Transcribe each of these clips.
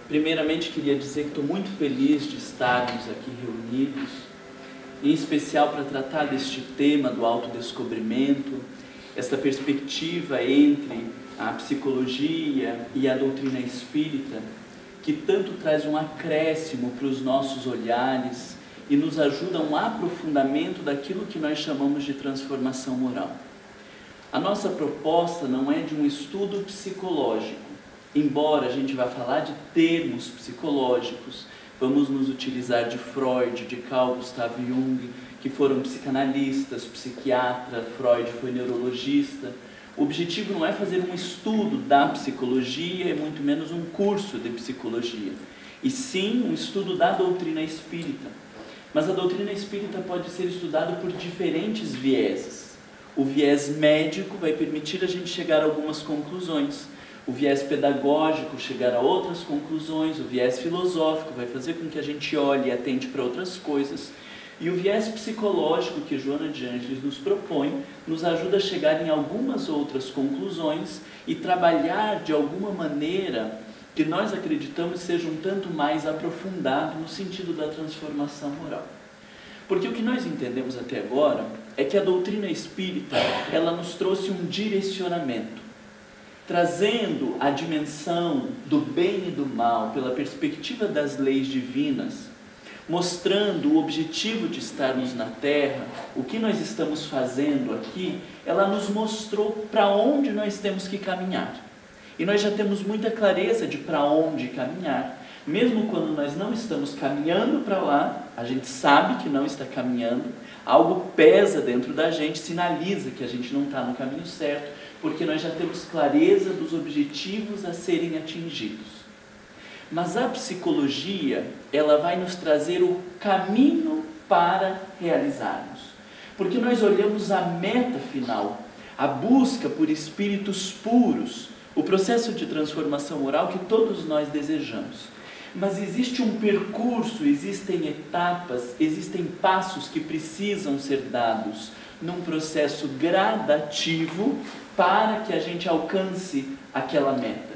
Primeiramente, queria dizer que estou muito feliz de estarmos aqui reunidos, em especial para tratar deste tema do autodescobrimento, esta perspectiva entre a psicologia e a doutrina espírita, que tanto traz um acréscimo para os nossos olhares e nos ajuda a um aprofundamento daquilo que nós chamamos de transformação moral. A nossa proposta não é de um estudo psicológico, embora a gente vá falar de termos psicológicos, vamos nos utilizar de Freud, de Carl Gustav Jung, que foram psicanalistas, psiquiatra, Freud foi neurologista. O objetivo não é fazer um estudo da psicologia, e muito menos um curso de psicologia, e sim um estudo da doutrina espírita. Mas a doutrina espírita pode ser estudada por diferentes vieses. O viés médico vai permitir a gente chegar a algumas conclusões. O viés pedagógico chegar a outras conclusões. O viés filosófico vai fazer com que a gente olhe e atente para outras coisas. E o viés psicológico que Joana de Ângeles nos propõe, nos ajuda a chegar em algumas outras conclusões e trabalhar de alguma maneira que nós acreditamos seja um tanto mais aprofundado no sentido da transformação moral. Porque o que nós entendemos até agora é que a doutrina espírita, ela nos trouxe um direcionamento, trazendo a dimensão do bem e do mal pela perspectiva das leis divinas, mostrando o objetivo de estarmos na Terra, o que nós estamos fazendo aqui. Ela nos mostrou para onde nós temos que caminhar. E nós já temos muita clareza de para onde caminhar. Mesmo quando nós não estamos caminhando para lá, a gente sabe que não está caminhando, algo pesa dentro da gente, sinaliza que a gente não está no caminho certo, porque nós já temos clareza dos objetivos a serem atingidos. Mas a psicologia, ela vai nos trazer o caminho para realizarmos. Porque nós olhamos a meta final, a busca por espíritos puros, o processo de transformação moral que todos nós desejamos. Mas existe um percurso, existem etapas, existem passos que precisam ser dados num processo gradativo para que a gente alcance aquela meta.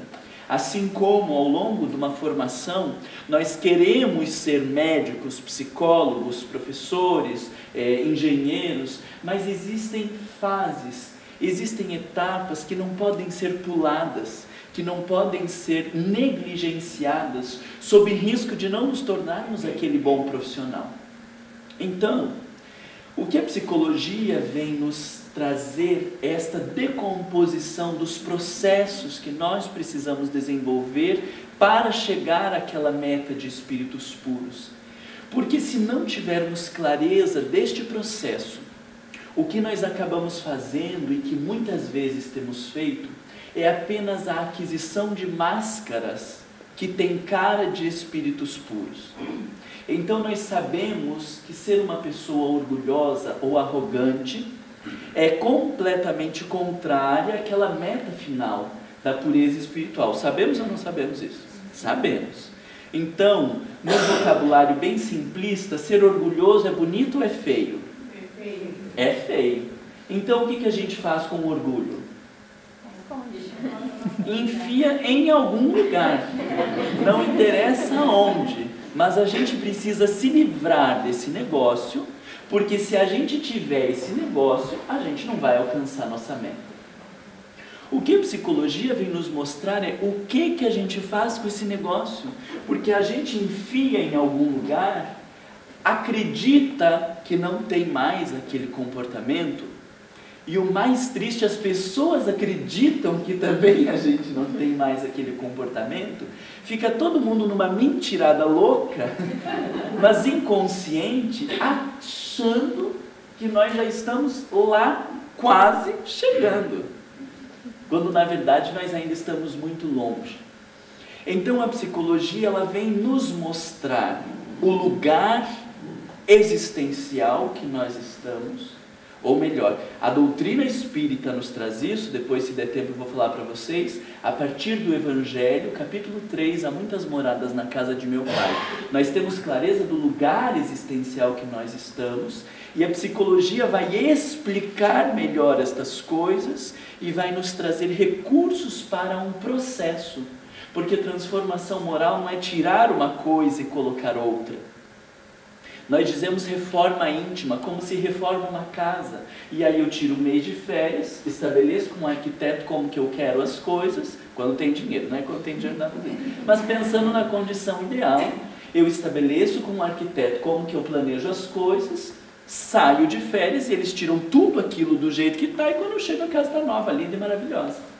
Assim como ao longo de uma formação, nós queremos ser médicos, psicólogos, professores, engenheiros, mas existem fases, existem etapas que não podem ser puladas, que não podem ser negligenciadas, sob risco de não nos tornarmos aquele bom profissional. Então, o que a psicologia vem nos trazer é esta decomposição dos processos que nós precisamos desenvolver para chegar àquela meta de espíritos puros. Porque se não tivermos clareza deste processo, o que nós acabamos fazendo e que muitas vezes temos feito é apenas a aquisição de máscaras que têm cara de espíritos puros. Então nós sabemos que ser uma pessoa orgulhosa ou arrogante é completamente contrária àquela meta final da pureza espiritual. Sabemos ou não sabemos isso? Sabemos. Então, no vocabulário bem simplista, ser orgulhoso é bonito ou é feio? É feio. É feio. Então o que a gente faz com o orgulho? Enfia em algum lugar, não interessa onde, mas a gente precisa se livrar desse negócio, porque se a gente tiver esse negócio, a gente não vai alcançar nossa meta. O que a psicologia vem nos mostrar é o que a gente faz com esse negócio, porque a gente enfia em algum lugar, acredita que não tem mais aquele comportamento. E o mais triste, as pessoas acreditam que também a gente não tem mais aquele comportamento. Fica todo mundo numa mentirada louca, mas inconsciente, achando que nós já estamos lá quase chegando. Quando na verdade nós ainda estamos muito longe. Então a psicologia, ela vem nos mostrar o lugar existencial que nós estamos, Ou melhor, a doutrina espírita nos traz isso, depois se der tempo eu vou falar para vocês, a partir do Evangelho, capítulo 3, há muitas moradas na casa de meu Pai. Nós temos clareza do lugar existencial que nós estamos, e a psicologia vai explicar melhor estas coisas e vai nos trazer recursos para um processo, porque transformação moral não é tirar uma coisa e colocar outra. Nós dizemos reforma íntima, como se reforma uma casa. E aí eu tiro um mês de férias, estabeleço com um arquiteto como que eu quero as coisas, quando tem dinheiro, não é quando tem dinheiro dá para fazer. Mas pensando na condição ideal, eu estabeleço com um arquiteto como que eu planejo as coisas, saio de férias e eles tiram tudo aquilo do jeito que está, e quando eu chego a casa está nova, linda e maravilhosa.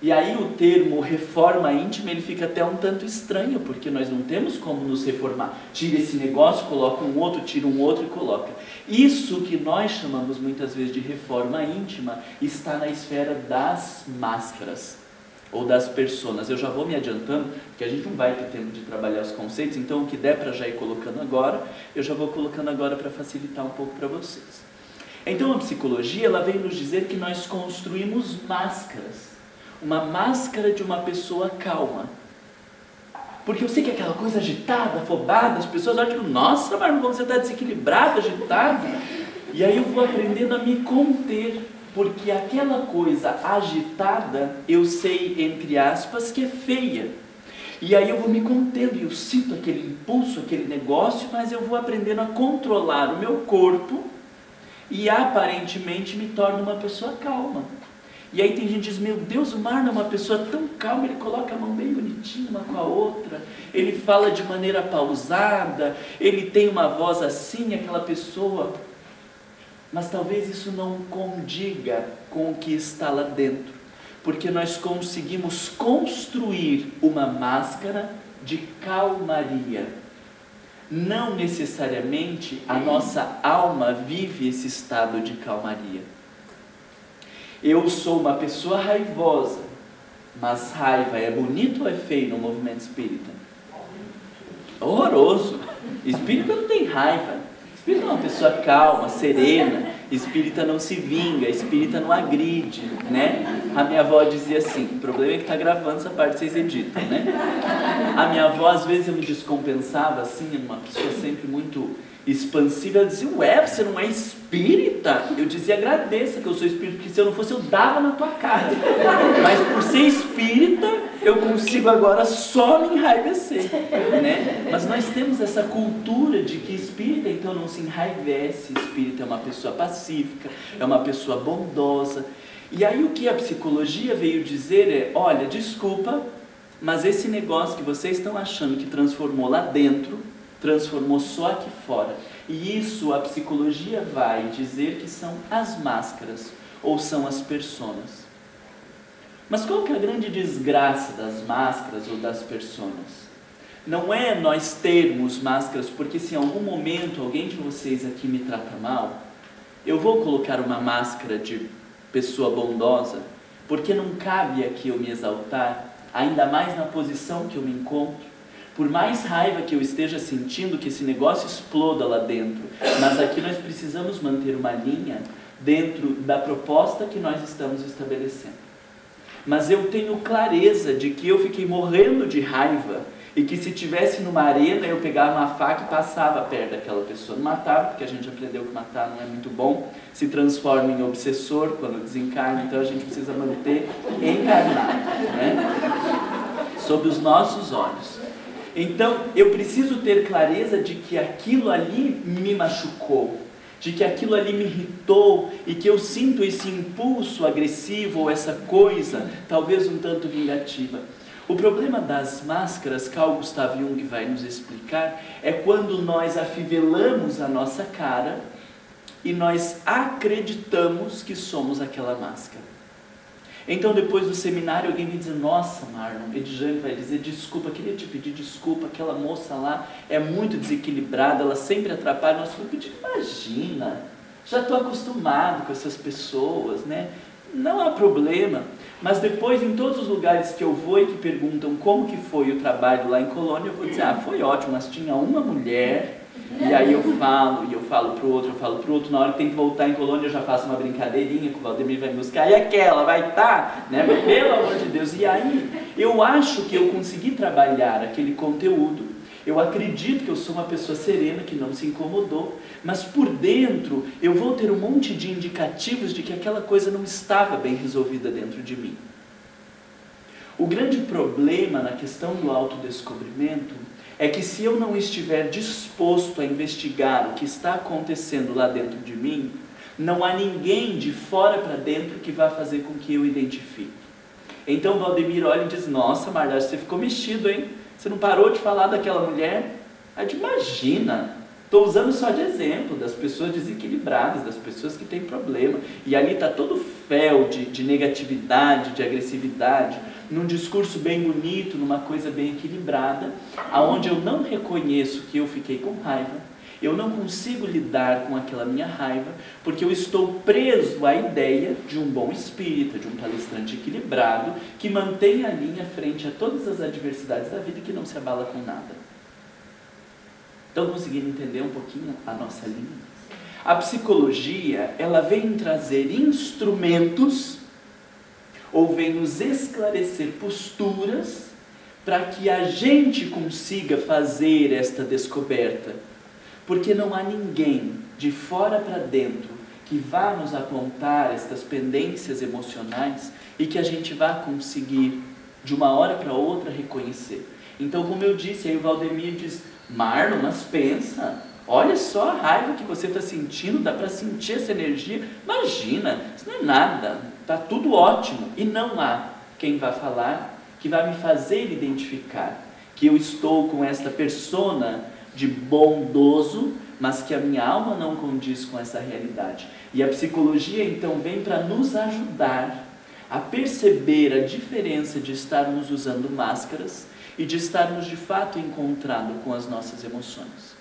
E aí o termo reforma íntima, ele fica até um tanto estranho, porque nós não temos como nos reformar. Tira esse negócio, coloca um outro, tira um outro e coloca. Isso que nós chamamos muitas vezes de reforma íntima, está na esfera das máscaras, ou das personas. Eu já vou me adiantando, porque a gente não vai ter tempo de trabalhar os conceitos, então o que der para já ir colocando agora, eu já vou colocando agora para facilitar um pouco para vocês. Então a psicologia, ela vem nos dizer que nós construímos máscaras. Uma máscara de uma pessoa calma. Porque eu sei que aquela coisa agitada, afobada, as pessoas olham e dizem, nossa, mas como você está desequilibrado, agitado. E aí eu vou aprendendo a me conter, porque aquela coisa agitada, eu sei, entre aspas, que é feia. E aí eu vou me contendo, e eu sinto aquele impulso, aquele negócio, mas eu vou aprendendo a controlar o meu corpo, e aparentemente me torno uma pessoa calma. E aí tem gente que diz, meu Deus, o Marlon é uma pessoa tão calma, ele coloca a mão bem bonitinha uma com a outra, ele fala de maneira pausada, ele tem uma voz assim, aquela pessoa. Mas talvez isso não condiga com o que está lá dentro, porque nós conseguimos construir uma máscara de calmaria. Não necessariamente a nossa alma vive esse estado de calmaria. Eu sou uma pessoa raivosa, mas raiva é bonito ou é feio no movimento espírita? Horroroso. Espírita não tem raiva. Espírita é uma pessoa calma, serena. Espírita não se vinga, espírita não agride, né? A minha avó dizia assim, o problema é que está gravando essa parte, vocês editam, né? A minha avó, às vezes, eu me descompensava, assim, uma pessoa sempre muito expansiva, ela dizia, ué, você não é espírita? Eu dizia, agradeça que eu sou espírita, porque se eu não fosse, eu dava na tua cara. Mas por ser espírita, eu consigo agora só me enraivecer, né? Mas nós temos essa cultura de que espírita, então, não se enraivece, espírita é uma pessoa pacífica, é uma pessoa bondosa. E aí o que a psicologia veio dizer é, olha, desculpa, mas esse negócio que vocês estão achando que transformou lá dentro, transformou só aqui fora. E isso a psicologia vai dizer que são as máscaras, ou são as personas. Mas qual que é a grande desgraça das máscaras ou das personas? Não é nós termos máscaras, porque se em algum momento alguém de vocês aqui me trata mal, eu vou colocar uma máscara de pessoa bondosa, porque não cabe aqui eu me exaltar, ainda mais na posição que eu me encontro. Por mais raiva que eu esteja sentindo, que esse negócio exploda lá dentro, mas aqui nós precisamos manter uma linha dentro da proposta que nós estamos estabelecendo. Mas eu tenho clareza de que eu fiquei morrendo de raiva e que se tivesse numa arena eu pegava uma faca e passava perto daquela pessoa. Não matava, porque a gente aprendeu que matar não é muito bom, se transforma em obsessor quando desencarna, então a gente precisa manter encarnado, né? Sob os nossos olhos. Então, eu preciso ter clareza de que aquilo ali me machucou, de que aquilo ali me irritou e que eu sinto esse impulso agressivo ou essa coisa, talvez um tanto vingativa. O problema das máscaras, Carl Gustav Jung vai nos explicar, é quando nós afivelamos a nossa cara e nós acreditamos que somos aquela máscara. Então, depois do seminário, alguém me diz, nossa, Marlon, Edjane vai dizer, desculpa, queria te pedir desculpa, aquela moça lá é muito desequilibrada, ela sempre atrapalha. Nós vamos pedir, imagina, já estou acostumado com essas pessoas, né? Não há problema. Mas depois, em todos os lugares que eu vou e que perguntam como que foi o trabalho lá em Colônia, eu vou dizer, foi ótimo, mas tinha uma mulher E aí eu falo pro outro, na hora que tem que voltar em Colônia eu já faço uma brincadeirinha que o Valdemir vai me buscar, e aquela vai estar, né? Mas, pelo amor de Deus, e aí eu acho que eu consegui trabalhar aquele conteúdo, eu acredito que eu sou uma pessoa serena, que não se incomodou, mas por dentro eu vou ter um monte de indicativos de que aquela coisa não estava bem resolvida dentro de mim. O grande problema na questão do autodescobrimento é que se eu não estiver disposto a investigar o que está acontecendo lá dentro de mim, não há ninguém de fora para dentro que vá fazer com que eu identifique. Então Valdemir olha e diz, nossa, Marlar, você ficou mexido, hein? Você não parou de falar daquela mulher? Imagina, estou usando só de exemplo das pessoas desequilibradas, das pessoas que têm problema. E ali está todo fel de negatividade, de agressividade, num discurso bem bonito, numa coisa bem equilibrada, aonde eu não reconheço que eu fiquei com raiva, eu não consigo lidar com aquela minha raiva, porque eu estou preso à ideia de um bom espírita, de um palestrante equilibrado, que mantém a linha frente a todas as adversidades da vida e que não se abala com nada. Estão conseguindo entender um pouquinho a nossa linha? A psicologia, ela vem trazer instrumentos, ou vem nos esclarecer posturas, para que a gente consiga fazer esta descoberta. Porque não há ninguém de fora para dentro que vá nos apontar estas pendências emocionais e que a gente vá conseguir, de uma hora para outra, reconhecer. Então, como eu disse, aí o Valdemir diz, Marlon, mas pensa, olha só a raiva que você está sentindo, dá para sentir essa energia. Imagina, isso não é nada, está tudo ótimo. E não há quem vá falar, que vai me fazer identificar que eu estou com esta persona de bondoso, mas que a minha alma não condiz com essa realidade. E a psicologia então vem para nos ajudar a perceber a diferença de estarmos usando máscaras e de estarmos de fato encontrando com as nossas emoções.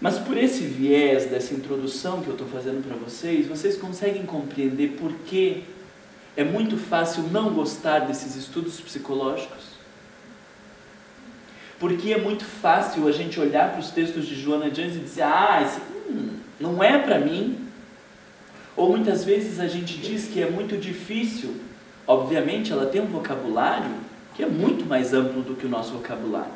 Mas por esse viés dessa introdução que eu estou fazendo para vocês, vocês conseguem compreender por que é muito fácil não gostar desses estudos psicológicos? Porque é muito fácil a gente olhar para os textos de Joana de Ângeles e dizer, esse não é para mim. Ou muitas vezes a gente diz que é muito difícil. Obviamente ela tem um vocabulário que é muito mais amplo do que o nosso vocabulário,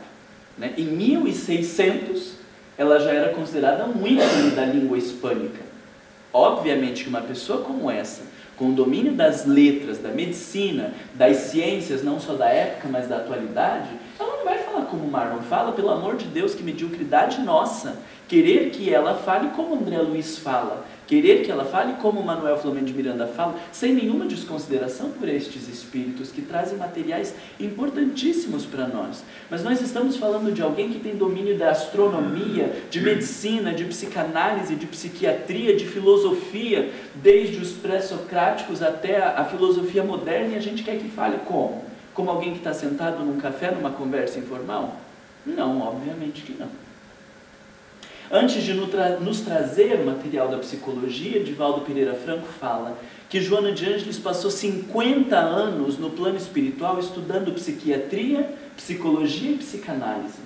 né? Em 1600 ela já era considerada um ícone da língua hispânica. Obviamente que uma pessoa como essa, com o domínio das letras, da medicina, das ciências, não só da época, mas da atualidade, ela não vai falar como Marlon fala, pelo amor de Deus, que mediocridade nossa. Querer que ela fale como André Luiz fala, querer que ela fale como Manuel Flamengo de Miranda fala, sem nenhuma desconsideração por estes espíritos que trazem materiais importantíssimos para nós. Mas nós estamos falando de alguém que tem domínio da astronomia, de medicina, de psicanálise, de psiquiatria, de filosofia, desde os pré-socráticos até a filosofia moderna, e a gente quer que fale como? Como alguém que está sentado num café, numa conversa informal? Não, obviamente que não. Antes de nos trazer o material da psicologia, Divaldo Pereira Franco fala que Joana de Ângeles passou 50 anos no plano espiritual estudando psiquiatria, psicologia e psicanálise.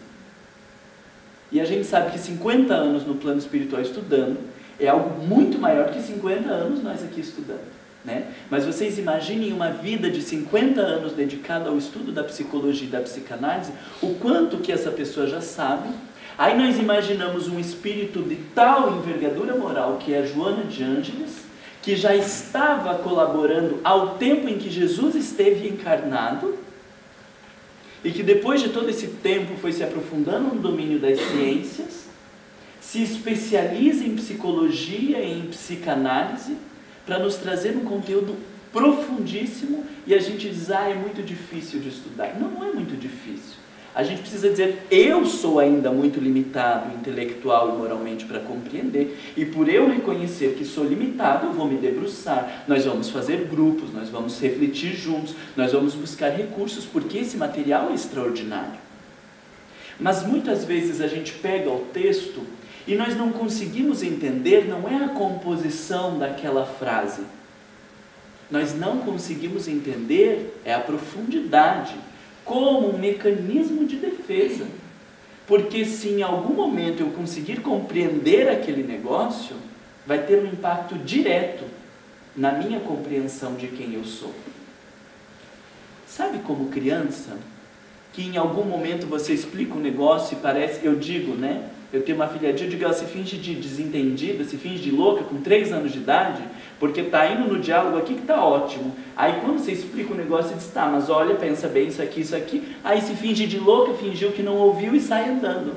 E a gente sabe que 50 anos no plano espiritual estudando é algo muito maior que 50 anos nós aqui estudando, né? Mas vocês imaginem uma vida de 50 anos dedicada ao estudo da psicologia e da psicanálise, o quanto que essa pessoa já sabe. Aí nós imaginamos um espírito de tal envergadura moral que é Joana de Ângeles, que já estava colaborando ao tempo em que Jesus esteve encarnado, e que depois de todo esse tempo foi se aprofundando no domínio das ciências, se especializa em psicologia e em psicanálise, para nos trazer um conteúdo profundíssimo, e a gente diz, é muito difícil de estudar. Não, não é muito difícil. A gente precisa dizer, eu sou ainda muito limitado intelectual e moralmente para compreender, e por eu reconhecer que sou limitado, eu vou me debruçar, nós vamos fazer grupos, nós vamos refletir juntos, nós vamos buscar recursos, porque esse material é extraordinário. Mas muitas vezes a gente pega o texto e nós não conseguimos entender, não é a composição daquela frase. Nós não conseguimos entender, é a profundidade, como um mecanismo de defesa. Porque se em algum momento eu conseguir compreender aquele negócio, vai ter um impacto direto na minha compreensão de quem eu sou. Sabe como criança, que em algum momento você explica um negócio e parece, eu digo, né? Eu tenho uma filhadinha, eu digo, ela se finge de desentendida, se finge de louca com 3 anos de idade, porque está indo no diálogo aqui que está ótimo. Aí quando você explica o negócio, você diz, tá, mas olha, pensa bem, isso aqui. Aí se finge de louca, fingiu que não ouviu e sai andando.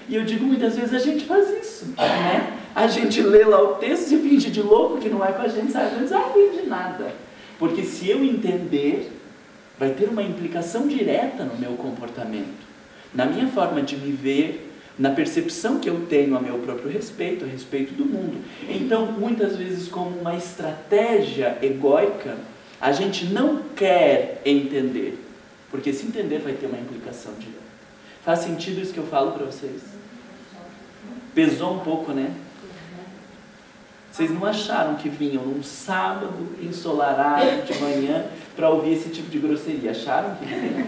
E eu digo, muitas vezes a gente faz isso, né? A gente lê lá o texto, se finge de louco, que não é com a gente, sai andando, não entendi nada. Porque se eu entender, vai ter uma implicação direta no meu comportamento, na minha forma de me ver, na percepção que eu tenho a meu próprio respeito, a respeito do mundo. Então, muitas vezes, como uma estratégia egóica, a gente não quer entender, porque se entender vai ter uma implicação direta. Faz sentido isso que eu falo para vocês? Pesou um pouco, né? Vocês não acharam que vinham num sábado ensolarado de manhã para ouvir esse tipo de grosseria? Acharam que vinham?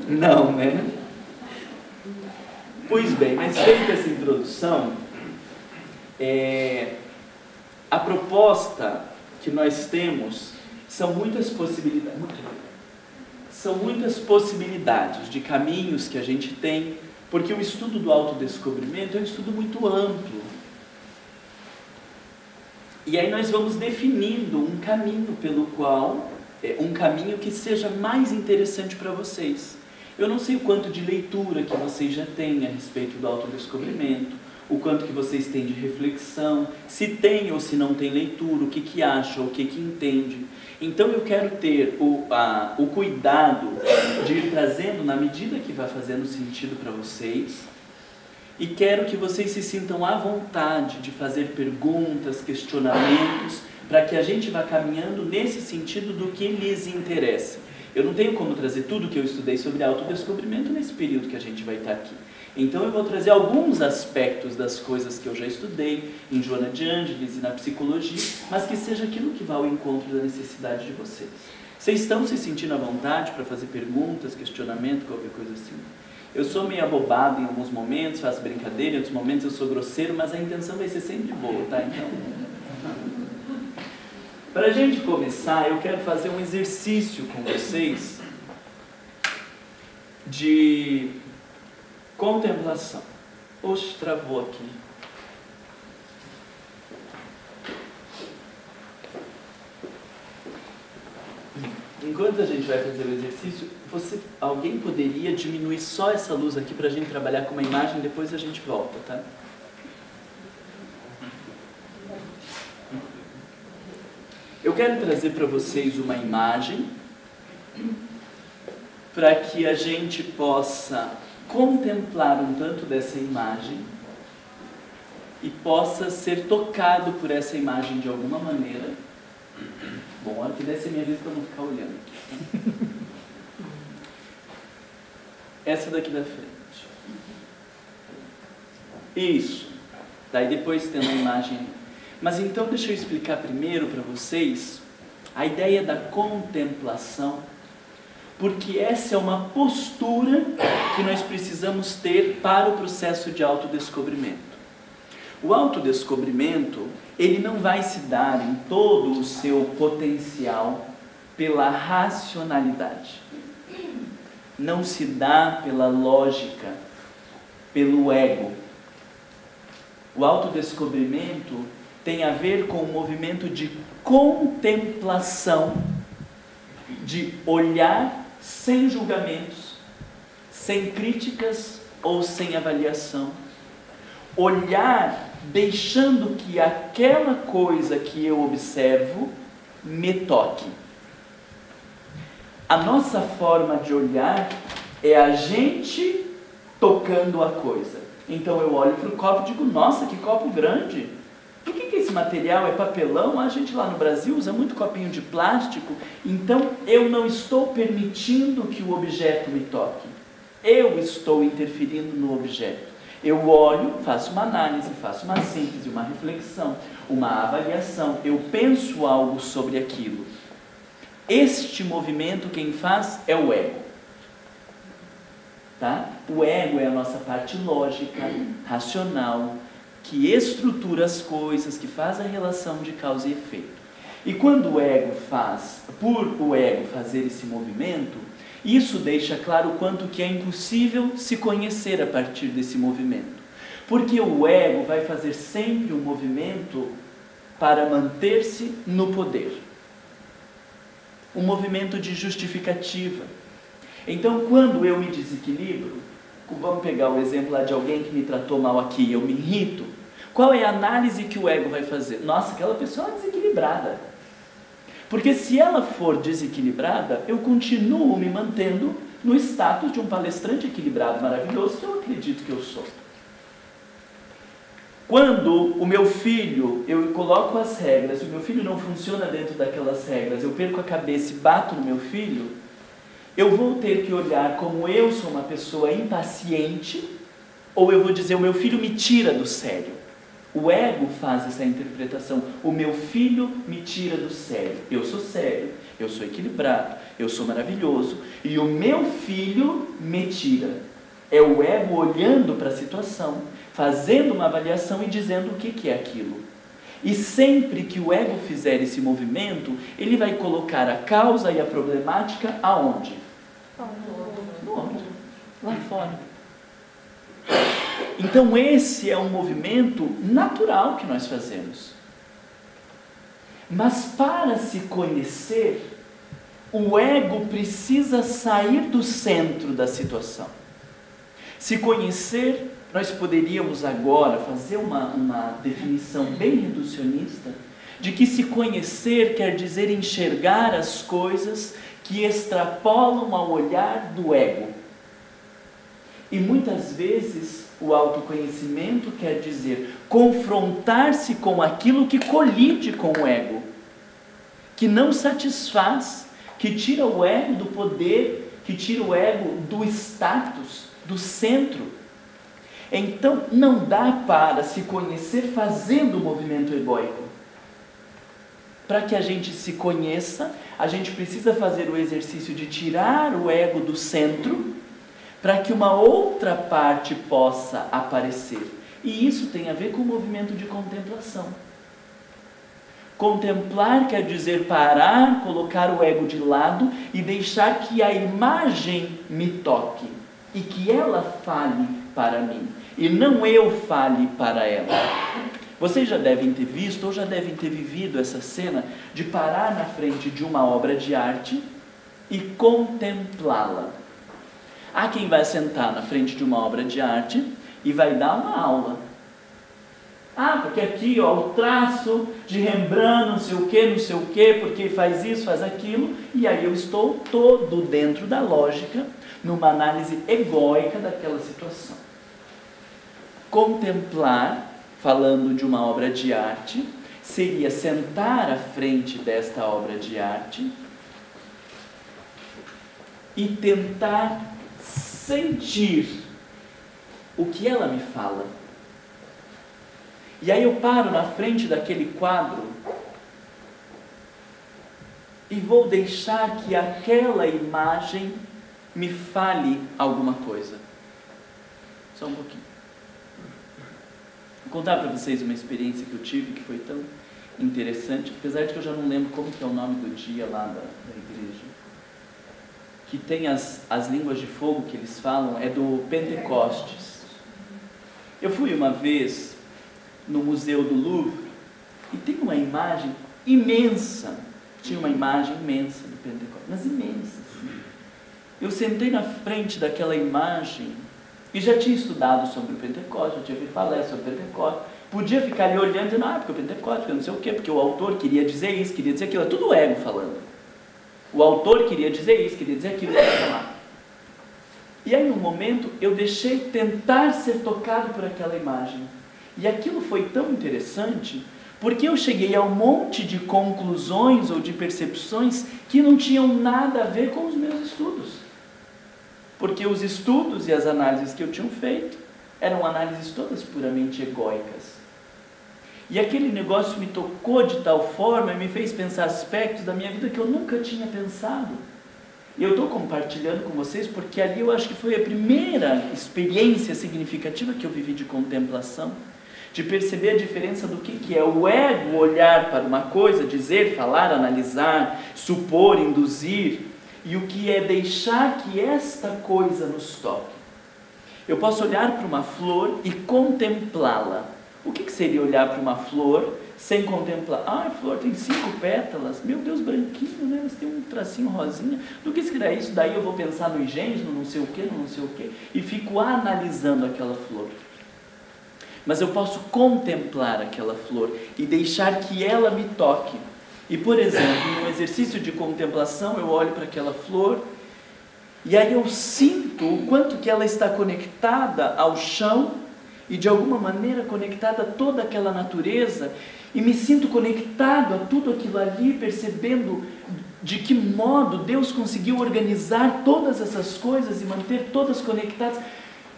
Não, né? Pois bem, mas feita essa introdução, a proposta que nós temos são muitas possibilidades de caminhos que a gente tem, porque o estudo do autodescobrimento é um estudo muito amplo. E aí nós vamos definindo um caminho pelo qual, um caminho que seja mais interessante para vocês. Eu não sei o quanto de leitura que vocês já têm a respeito do autodescobrimento, o quanto que vocês têm de reflexão, se tem ou se não tem leitura, o que acha, o que entende. Então eu quero ter o cuidado de ir trazendo na medida que vai fazendo sentido para vocês, e quero que vocês se sintam à vontade de fazer perguntas, questionamentos, para que a gente vá caminhando nesse sentido do que lhes interessa. Eu não tenho como trazer tudo que eu estudei sobre autodescobrimento nesse período que a gente vai estar aqui. Então eu vou trazer alguns aspectos das coisas que eu já estudei em Joana de Ângeles e na psicologia, mas que seja aquilo que vá ao encontro da necessidade de vocês. Vocês estão se sentindo à vontade para fazer perguntas, questionamento, qualquer coisa assim? Eu sou meio abobado em alguns momentos, faço brincadeira, em outros momentos eu sou grosseiro, mas a intenção vai ser sempre boa, tá? Então, para a gente começar, eu quero fazer um exercício com vocês de contemplação. Oxe, travou aqui. Enquanto a gente vai fazer o exercício, alguém poderia diminuir só essa luz aqui para a gente trabalhar com uma imagem, depois a gente volta, tá? Eu quero trazer para vocês uma imagem para que a gente possa contemplar um tanto dessa imagem e possa ser tocado por essa imagem de alguma maneira. Bom, a hora que desce a minha vez para não ficar olhando. Essa daqui da frente. Isso. Daí depois tem uma imagem. Mas então deixa eu explicar primeiro para vocês a ideia da contemplação, porque essa é uma postura que nós precisamos ter para o processo de autodescobrimento. O autodescobrimento, ele não vai se dar em todo o seu potencial pela racionalidade. Não se dá pela lógica, pelo ego. O autodescobrimento tem a ver com um movimento de contemplação, de olhar sem julgamentos, sem críticas ou sem avaliação. Olhar deixando que aquela coisa que eu observo me toque. A nossa forma de olhar é a gente tocando a coisa. Então eu olho para o copo e digo, nossa, que copo grande! O que é esse material? É papelão? A gente lá no Brasil usa muito copinho de plástico. Então eu não estou permitindo que o objeto me toque. Eu estou interferindo no objeto. Eu olho, faço uma análise, faço uma síntese, uma reflexão, uma avaliação. Eu penso algo sobre aquilo. Este movimento quem faz é o ego. Tá? O ego é a nossa parte lógica, racional, que estrutura as coisas, que faz a relação de causa e efeito. E quando o ego por o ego fazer esse movimento, isso deixa claro o quanto que é impossível se conhecer a partir desse movimento. Porque o ego vai fazer sempre um movimento para manter-se no poder. Um movimento de justificativa. Então, quando eu me desequilibro, vamos pegar o exemplo lá de alguém que me tratou mal aqui, eu me irrito. Qual é a análise que o ego vai fazer? Nossa, aquela pessoa é desequilibrada. Porque se ela for desequilibrada, eu continuo me mantendo no status de um palestrante equilibrado, maravilhoso, que eu acredito que eu sou. Quando o meu filho, eu coloco as regras, o meu filho não funciona dentro daquelas regras, eu perco a cabeça e bato no meu filho, eu vou ter que olhar como eu sou uma pessoa impaciente, ou eu vou dizer, o meu filho me tira do sério. O ego faz essa interpretação, o meu filho me tira do sério. Eu sou sério, eu sou equilibrado, eu sou maravilhoso, e o meu filho me tira. É o ego olhando para a situação, fazendo uma avaliação e dizendo o que é aquilo. E sempre que o ego fizer esse movimento, ele vai colocar a causa e a problemática aonde? No outro, lá fora. Então esse é um movimento natural que nós fazemos. Mas para se conhecer, o ego precisa sair do centro da situação. Se conhecer, nós poderíamos agora fazer uma definição bem reducionista de que se conhecer quer dizer enxergar as coisas que extrapolam ao olhar do ego. E muitas vezes o autoconhecimento quer dizer confrontar-se com aquilo que colide com o ego, que não satisfaz, que tira o ego do poder, que tira o ego do status, do centro. Então não dá para se conhecer fazendo o movimento egóico. Para que a gente se conheça, a gente precisa fazer o exercício de tirar o ego do centro, para que uma outra parte possa aparecer. E isso tem a ver com o movimento de contemplação. Contemplar quer dizer parar, colocar o ego de lado e deixar que a imagem me toque e que ela fale para mim, e não eu fale para ela. Vocês já devem ter visto ou já devem ter vivido essa cena de parar na frente de uma obra de arte e contemplá-la. Há quem vai sentar na frente de uma obra de arte e vai dar uma aula. Ah, porque aqui ó, o traço de Rembrandt, não sei o que, porque faz isso, faz aquilo, e aí eu estou todo dentro da lógica, numa análise egóica daquela situação. Contemplar, falando de uma obra de arte, seria sentar à frente desta obra de arte e tentar sentir o que ela me fala. E aí eu paro na frente daquele quadro e vou deixar que aquela imagem me fale alguma coisa. Só um pouquinho. Vou contar para vocês uma experiência que eu tive que foi tão interessante, apesar de que eu já não lembro como que é o nome do dia lá da igreja. Que tem as línguas de fogo que eles falam, é do Pentecostes. Eu fui uma vez no Museu do Louvre e tem uma imagem imensa, tinha uma imagem imensa do Pentecostes, mas imensa. Eu sentei na frente daquela imagem e já tinha estudado sobre o Pentecostes, já tinha ouvido falar sobre o Pentecostes, podia ficar ali olhando e dizendo, porque o Pentecostes, porque não sei o quê, porque o autor queria dizer isso, queria dizer aquilo, é tudo ego falando. O autor queria dizer isso, queria dizer aquilo, queria falar. E aí, num momento, eu deixei tentar ser tocado por aquela imagem. E aquilo foi tão interessante, porque eu cheguei a um monte de conclusões ou de percepções que não tinham nada a ver com os meus estudos. Porque os estudos e as análises que eu tinha feito eram análises todas puramente egóicas. E aquele negócio me tocou de tal forma e me fez pensar aspectos da minha vida que eu nunca tinha pensado. E eu estou compartilhando com vocês porque ali eu acho que foi a primeira experiência significativa que eu vivi de contemplação, de perceber a diferença do que é o ego olhar para uma coisa, dizer, falar, analisar, supor, induzir, e o que é deixar que esta coisa nos toque. Eu posso olhar para uma flor e contemplá-la. O que seria olhar para uma flor sem contemplar? Ah, a flor tem 5 pétalas, meu Deus, branquinho, né? Mas tem um tracinho rosinha. Do que será isso? Daí eu vou pensar no engenho, no não sei o que, no não sei o que, e fico analisando aquela flor. Mas eu posso contemplar aquela flor e deixar que ela me toque. E, por exemplo, no exercício de contemplação, eu olho para aquela flor e aí eu sinto o quanto que ela está conectada ao chão e de alguma maneira conectada a toda aquela natureza, e me sinto conectado a tudo aquilo ali, percebendo de que modo Deus conseguiu organizar todas essas coisas e manter todas conectadas.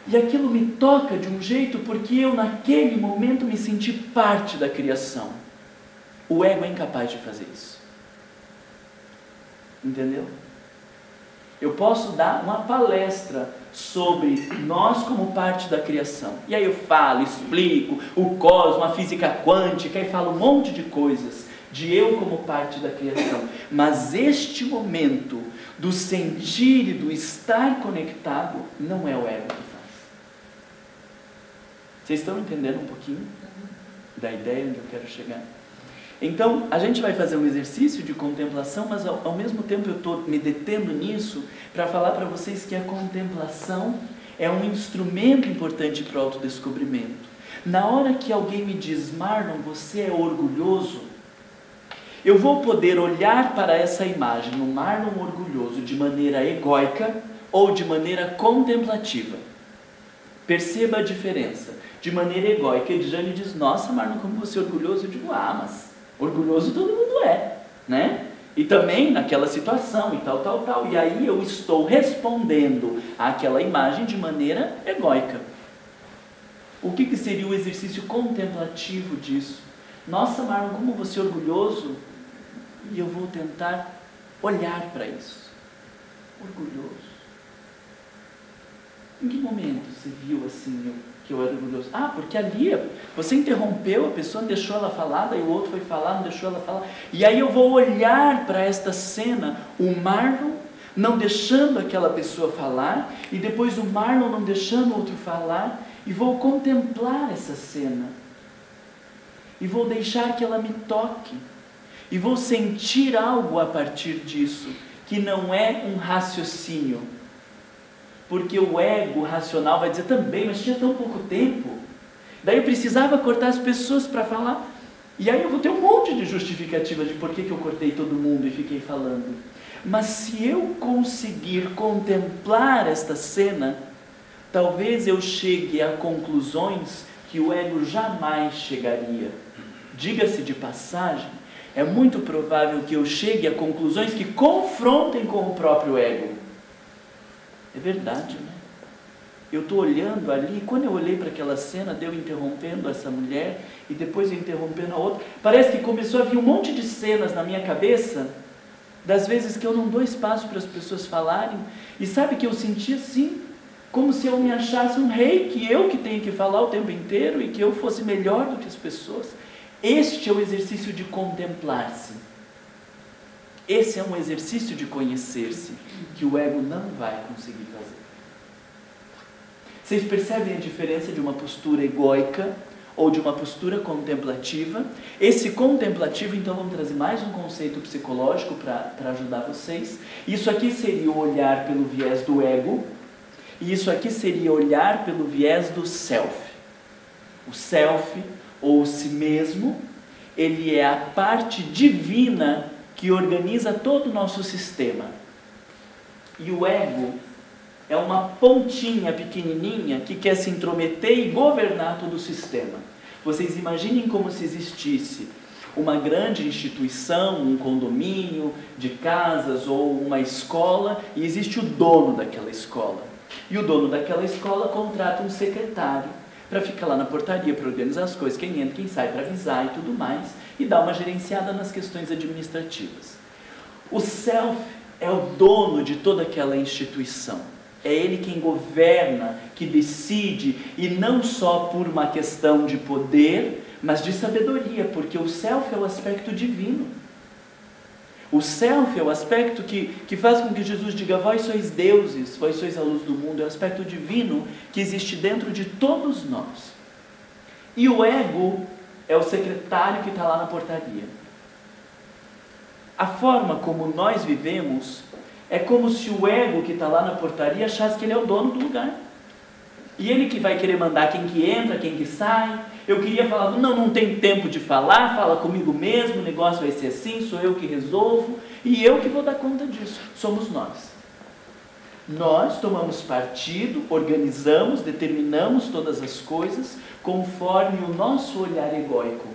E aquilo me toca de um jeito porque eu naquele momento me senti parte da criação. O ego é incapaz de fazer isso. Entendeu? Eu posso dar uma palestra sobre nós como parte da criação. E aí eu falo, explico o cosmos, a física quântica, e falo um monte de coisas de eu como parte da criação. Mas este momento do sentir e do estar conectado não é o ego que faz. Vocês estão entendendo um pouquinho da ideia onde eu quero chegar? Então, a gente vai fazer um exercício de contemplação, mas ao mesmo tempo eu estou me detendo nisso para falar para vocês que a contemplação é um instrumento importante para o autodescobrimento. Na hora que alguém me diz, Marlon, você é orgulhoso, eu vou poder olhar para essa imagem, o Marlon orgulhoso, de maneira egóica ou de maneira contemplativa. Perceba a diferença. De maneira egóica, Edjane diz, nossa, Marlon, como você é orgulhoso. Eu digo, mas orgulhoso todo mundo é, né? E também naquela situação e tal. E aí eu estou respondendo àquela imagem de maneira egóica. O que seria o exercício contemplativo disso? Nossa, Marlon, como você é orgulhoso. E eu vou tentar olhar para isso. Orgulhoso. Em que momento você viu assim que eu era orgulhoso? Porque ali você interrompeu a pessoa, não deixou ela falar, daí o outro foi falar, não deixou ela falar. E aí eu vou olhar para esta cena, o Marlon não deixando aquela pessoa falar, e depois o Marlon não deixando o outro falar, e vou contemplar essa cena. E vou deixar que ela me toque. E vou sentir algo a partir disso, que não é um raciocínio. Porque o ego racional vai dizer também, mas tinha tão pouco tempo. Daí eu precisava cortar as pessoas para falar. E aí eu vou ter um monte de justificativa de por que eu cortei todo mundo e fiquei falando. Mas se eu conseguir contemplar esta cena, talvez eu chegue a conclusões que o ego jamais chegaria. Diga-se de passagem, é muito provável que eu chegue a conclusões que confrontem com o próprio ego. É verdade, né? Eu estou olhando ali, quando eu olhei para aquela cena, de eu interrompendo essa mulher, e depois eu interrompendo a outra, parece que começou a vir um monte de cenas na minha cabeça, das vezes que eu não dou espaço para as pessoas falarem, e sabe que eu senti assim, como se eu me achasse um rei, que eu que tenho que falar o tempo inteiro, e que eu fosse melhor do que as pessoas. Este é o exercício de contemplar-se. Esse é um exercício de conhecer-se, que o ego não vai conseguir fazer. Vocês percebem a diferença de uma postura egóica ou de uma postura contemplativa? Esse contemplativo, então, vamos trazer mais um conceito psicológico para ajudar vocês. Isso aqui seria o olhar pelo viés do ego, e isso aqui seria olhar pelo viés do self. O self, ou o si mesmo, ele é a parte divina que organiza todo o nosso sistema. E o ego é uma pontinha pequenininha que quer se intrometer e governar todo o sistema. Vocês imaginem como se existisse uma grande instituição, um condomínio de casas ou uma escola, e existe o dono daquela escola. E o dono daquela escola contrata um secretário para ficar lá na portaria, para organizar as coisas, quem entra, quem sai, para avisar e tudo mais, e dar uma gerenciada nas questões administrativas. O self é o dono de toda aquela instituição. É ele quem governa, que decide, e não só por uma questão de poder, mas de sabedoria, porque o self é o aspecto divino. O self é o aspecto que faz com que Jesus diga: vós sois deuses, vós sois a luz do mundo. É o aspecto divino que existe dentro de todos nós. E o ego é o secretário que está lá na portaria. A forma como nós vivemos é como se o ego que está lá na portaria achasse que ele é o dono do lugar. E ele que vai querer mandar quem que entra, quem que sai. Eu queria falar: não tem tempo de falar, fala comigo mesmo, o negócio vai ser assim, sou eu que resolvo, e eu que vou dar conta disso. Somos nós. Nós tomamos partido, organizamos, determinamos todas as coisas conforme o nosso olhar egóico.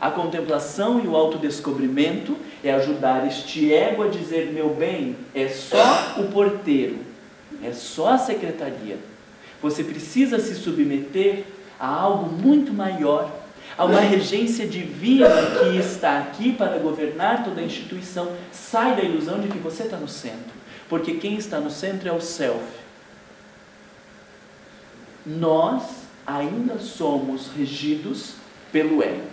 A contemplação e o autodescobrimento é ajudar este ego a dizer: meu bem, é só o porteiro, é só a secretaria. Você precisa se submeter a algo muito maior, a uma regência divina que está aqui para governar toda a instituição. Sai da ilusão de que você está no centro, porque quem está no centro é o self. Nós ainda somos regidos pelo ego.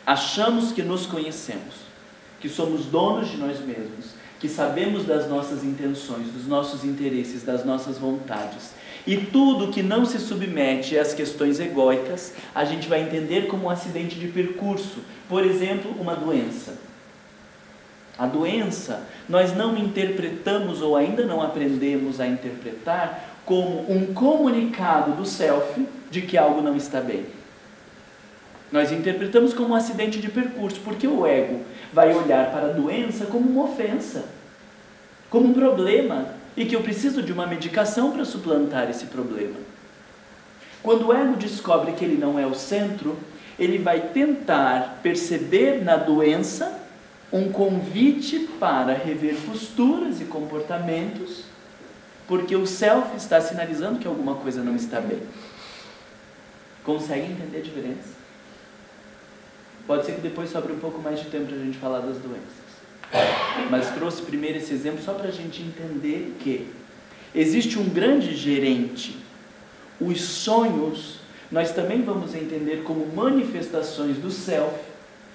Achamos que nos conhecemos, que somos donos de nós mesmos, que sabemos das nossas intenções, dos nossos interesses, das nossas vontades. E tudo que não se submete às questões egóicas, a gente vai entender como um acidente de percurso. Por exemplo, uma doença. A doença, nós não interpretamos ou ainda não aprendemos a interpretar como um comunicado do self de que algo não está bem. Nós interpretamos como um acidente de percurso, porque o ego vai olhar para a doença como uma ofensa, como um problema, e que eu preciso de uma medicação para suplantar esse problema. Quando o ego descobre que ele não é o centro, ele vai tentar perceber na doença um convite para rever posturas e comportamentos, porque o self está sinalizando que alguma coisa não está bem. Consegue entender a diferença? Pode ser que depois sobre um pouco mais de tempo para a gente falar das doenças. Mas trouxe primeiro esse exemplo só para a gente entender que existe um grande gerente. Os sonhos, nós também vamos entender como manifestações do self,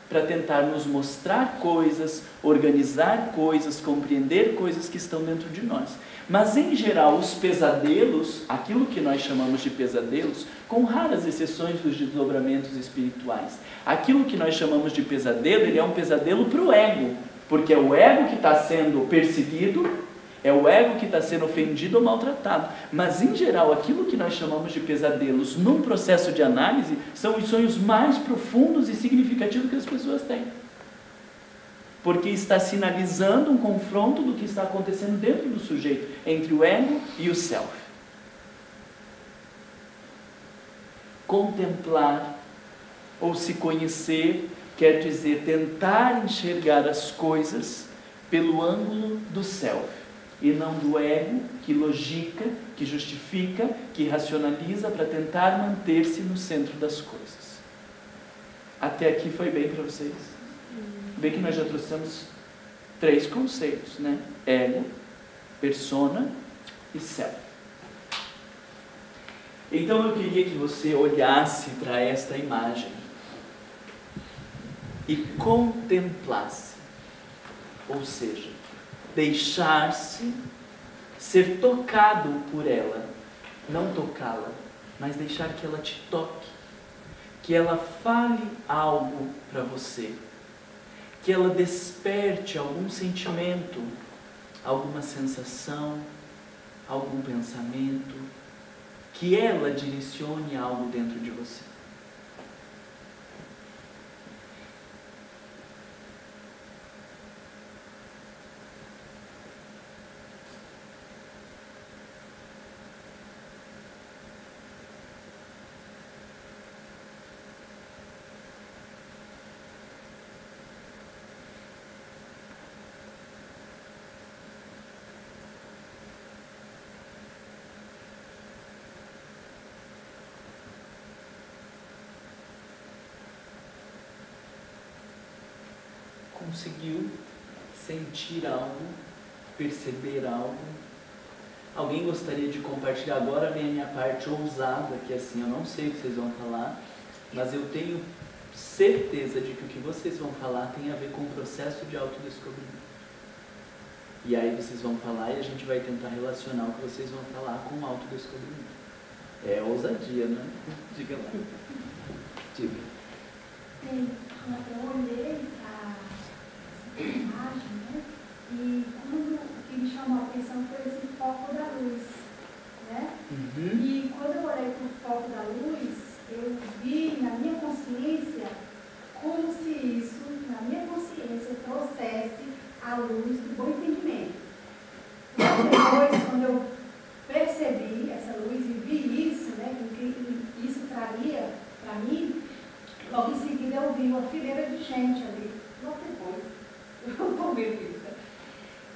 para tentar nos mostrar coisas, organizar coisas, compreender coisas que estão dentro de nós. Mas, em geral, os pesadelos, aquilo que nós chamamos de pesadelos, com raras exceções dos desdobramentos espirituais, aquilo que nós chamamos de pesadelo, ele é um pesadelo para o ego, porque é o ego que está sendo perseguido, é o ego que está sendo ofendido ou maltratado. Mas, em geral, aquilo que nós chamamos de pesadelos num processo de análise são os sonhos mais profundos e significativos que as pessoas têm. Porque está sinalizando um confronto do que está acontecendo dentro do sujeito, entre o ego e o self. Contemplar ou se conhecer quer dizer tentar enxergar as coisas pelo ângulo do self. E não do ego, que logica, que justifica, que racionaliza para tentar manter-se no centro das coisas. Até aqui foi bem para vocês? Bem que nós já trouxemos 3 conceitos, né? Ego, persona e self. Então eu queria que você olhasse para esta imagem e contemplasse, ou seja, deixar-se ser tocado por ela, não tocá-la, mas deixar que ela te toque, que ela fale algo para você, que ela desperte algum sentimento, alguma sensação, algum pensamento, que ela direcione algo dentro de você. Conseguiu sentir algo, perceber algo. Alguém gostaria de compartilhar? Agora vem a minha parte ousada, que assim, eu não sei o que vocês vão falar, mas eu tenho certeza de que o que vocês vão falar tem a ver com o processo de autodescobrimento. E aí vocês vão falar e a gente vai tentar relacionar o que vocês vão falar com o autodescobrimento. É ousadia, né? Diga lá. Diga. Eu olhei a imagem, né? E o que me chamou a atenção foi esse foco da luz, né? E quando eu olhei para o foco da luz, eu vi na minha consciência como se isso, na minha consciência, trouxesse a luz do bom entendimento. Depois, quando eu percebi essa luz e vi isso, né, o que isso traria para mim, logo em seguida eu vi uma fileira de gente ali, logo depois, eu tomei vista.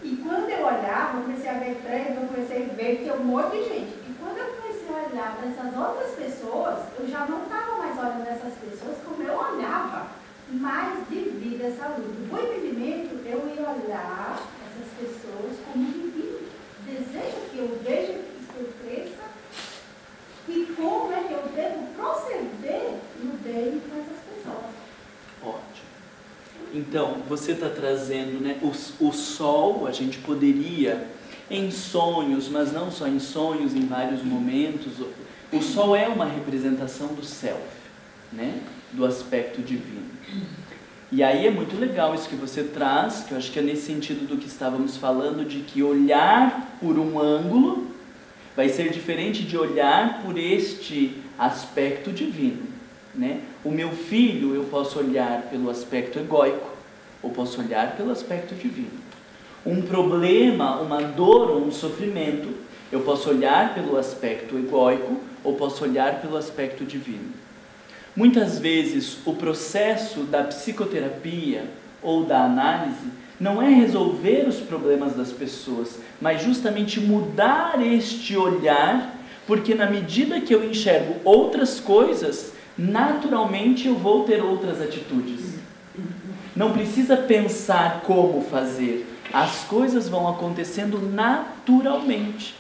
E quando eu olhava, eu comecei a ver trem, eu comecei a ver que tinha um monte de gente. E quando eu comecei a olhar para essas outras pessoas, eu já não estava mais olhando essas pessoas como eu olhava, mas devido a essa luz do bom entendimento, eu ia olhar essas pessoas como divino. Deseja que eu veja que eu cresça e como é que eu devo proceder no bem com essas pessoas. Ótimo. Então, você está trazendo, né, o sol, a gente poderia, em sonhos, mas não só em sonhos, em vários momentos, o sol é uma representação do self, né, do aspecto divino. E aí é muito legal isso que você traz, que eu acho que é nesse sentido do que estávamos falando, de que olhar por um ângulo vai ser diferente de olhar por este aspecto divino, né? O meu filho, eu posso olhar pelo aspecto egóico, ou posso olhar pelo aspecto divino. Um problema, uma dor ou um sofrimento, eu posso olhar pelo aspecto egóico, ou posso olhar pelo aspecto divino. Muitas vezes o processo da psicoterapia ou da análise não é resolver os problemas das pessoas, mas justamente mudar este olhar, porque na medida que eu enxergo outras coisas, naturalmente eu vou ter outras atitudes. Não precisa pensar como fazer, as coisas vão acontecendo naturalmente.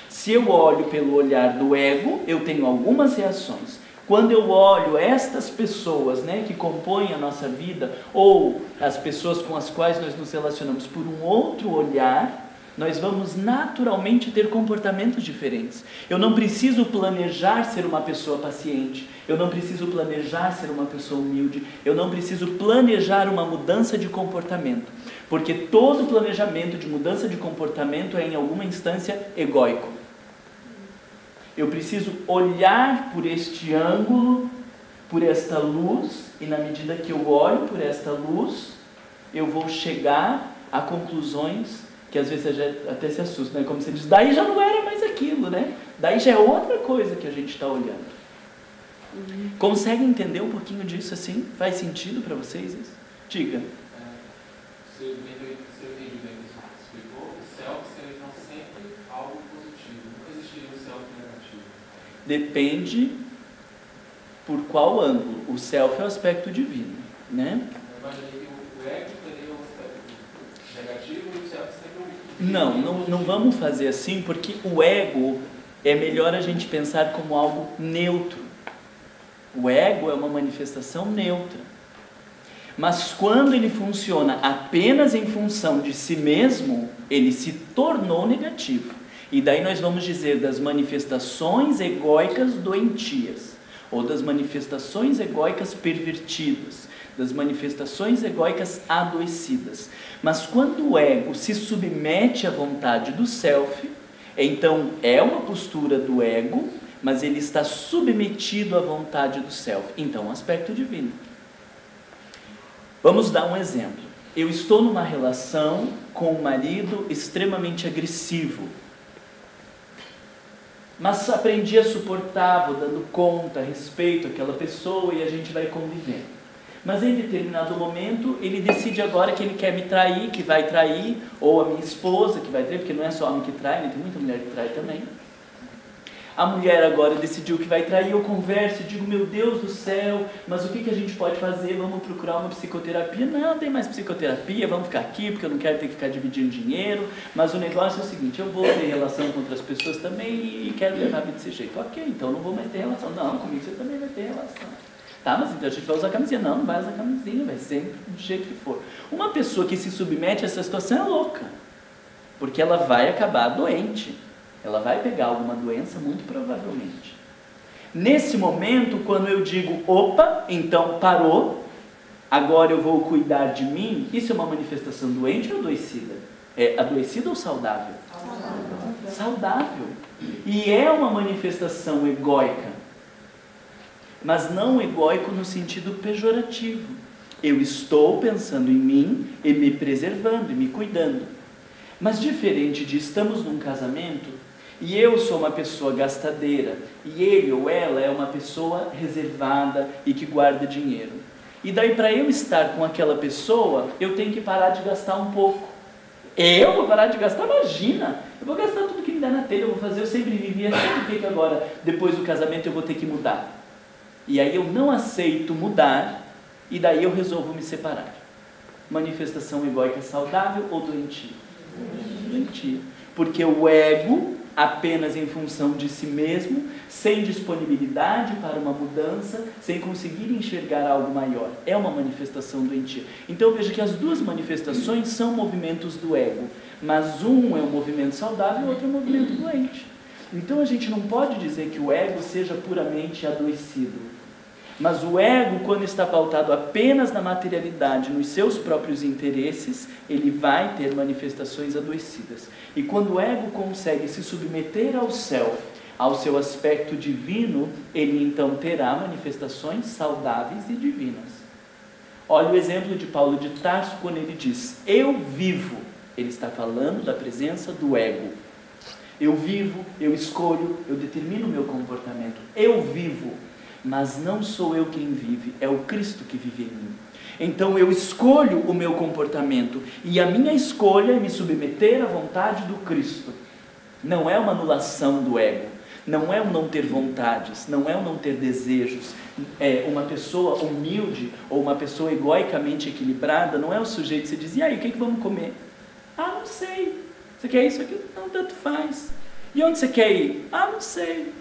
Se eu olho pelo olhar do ego, eu tenho algumas reações. Quando eu olho estas pessoas, né, que compõem a nossa vida, ou as pessoas com as quais nós nos relacionamos por um outro olhar, nós vamos naturalmente ter comportamentos diferentes. Eu não preciso planejar ser uma pessoa paciente, eu não preciso planejar ser uma pessoa humilde, eu não preciso planejar uma mudança de comportamento, porque todo planejamento de mudança de comportamento é em alguma instância egóico. Eu preciso olhar por este ângulo, por esta luz, e na medida que eu olho por esta luz, eu vou chegar a conclusões que às vezes a gente até se assusta, né? Como você diz, daí já não era mais aquilo, né? Daí já é outra coisa que a gente está olhando. Consegue entender um pouquinho disso assim? Faz sentido para vocês isso? Diga. Se eu entendi bem o que você explicou, o self seria então sempre algo positivo, nunca existiria o self negativo. Depende por qual ângulo. O self é o aspecto divino, né? Eu imaginei que o ego teria o aspecto negativo e o self sempre o... Não vamos fazer assim, porque o ego é melhor a gente pensar como algo neutro. O ego é uma manifestação neutra. Mas quando ele funciona apenas em função de si mesmo, ele se tornou negativo. E daí nós vamos dizer das manifestações egóicas doentias, ou das manifestações egóicas pervertidas, das manifestações egóicas adoecidas. Mas quando o ego se submete à vontade do self, então é uma postura do ego, mas ele está submetido à vontade do self. Então, um aspecto divino. Vamos dar um exemplo. Eu estou numa relação com um marido extremamente agressivo, mas aprendi a suportar, vou dando conta, respeito àquela pessoa e a gente vai convivendo. Mas em determinado momento, ele decide agora que ele quer me trair, que vai trair, ou a minha esposa que vai trair, porque não é só homem que trai, né? Tem muita mulher que trai também. A mulher agora decidiu que vai trair, eu converso e digo, meu Deus do céu, mas o que a gente pode fazer? Vamos procurar uma psicoterapia? Não tem mais psicoterapia, vamos ficar aqui porque eu não quero ter que ficar dividindo dinheiro, mas o negócio é o seguinte, eu vou ter relação com outras pessoas também e quero levar a vida desse jeito. Ok, então eu não vou mais ter relação. Não, comigo você também vai ter relação. Tá, mas então a gente vai usar camisinha. Não, não vai usar camisinha, vai sempre do jeito que for. Uma pessoa que se submete a essa situação é louca, porque ela vai acabar doente. Ela vai pegar alguma doença, muito provavelmente. Nesse momento, quando eu digo, opa, então parou, agora eu vou cuidar de mim, isso é uma manifestação doente ou adoecida? É adoecida ou saudável? Saudável. E é uma manifestação egóica, mas não egóico no sentido pejorativo. Eu estou pensando em mim e me preservando e me cuidando. Mas diferente de estamos num casamento e eu sou uma pessoa gastadeira e ele ou ela é uma pessoa reservada e que guarda dinheiro. E daí para eu estar com aquela pessoa, eu tenho que parar de gastar um pouco. Eu vou parar de gastar? Imagina! Eu vou gastar tudo que me dá na telha, eu vou fazer, eu sempre vivi assim, por que agora, depois do casamento, eu vou ter que mudar? E aí eu não aceito mudar, e daí eu resolvo me separar. Manifestação egóica saudável ou doentia? Doentia. Porque o ego, apenas em função de si mesmo, sem disponibilidade para uma mudança, sem conseguir enxergar algo maior, é uma manifestação doentia. Então veja que as duas manifestações são movimentos do ego, mas um é um movimento saudável e o outro é um movimento doente. Então a gente não pode dizer que o ego seja puramente adoecido. Mas o ego, quando está pautado apenas na materialidade, nos seus próprios interesses, ele vai ter manifestações adoecidas. E quando o ego consegue se submeter ao self, ao seu aspecto divino, ele então terá manifestações saudáveis e divinas. Olha o exemplo de Paulo de Tarso quando ele diz, eu vivo. Ele está falando da presença do ego. Eu vivo, eu escolho, eu determino o meu comportamento. Eu vivo. Mas não sou eu quem vive, é o Cristo que vive em mim. Então eu escolho o meu comportamento, e a minha escolha é me submeter à vontade do Cristo. Não é uma anulação do ego, não é o não ter vontades, não é o não ter desejos. É uma pessoa humilde, ou uma pessoa egoicamente equilibrada, não é o sujeito que se diz, e aí, o que vamos comer? Ah, não sei. Você quer isso aqui? Não, tanto faz. E onde você quer ir? Ah, não sei.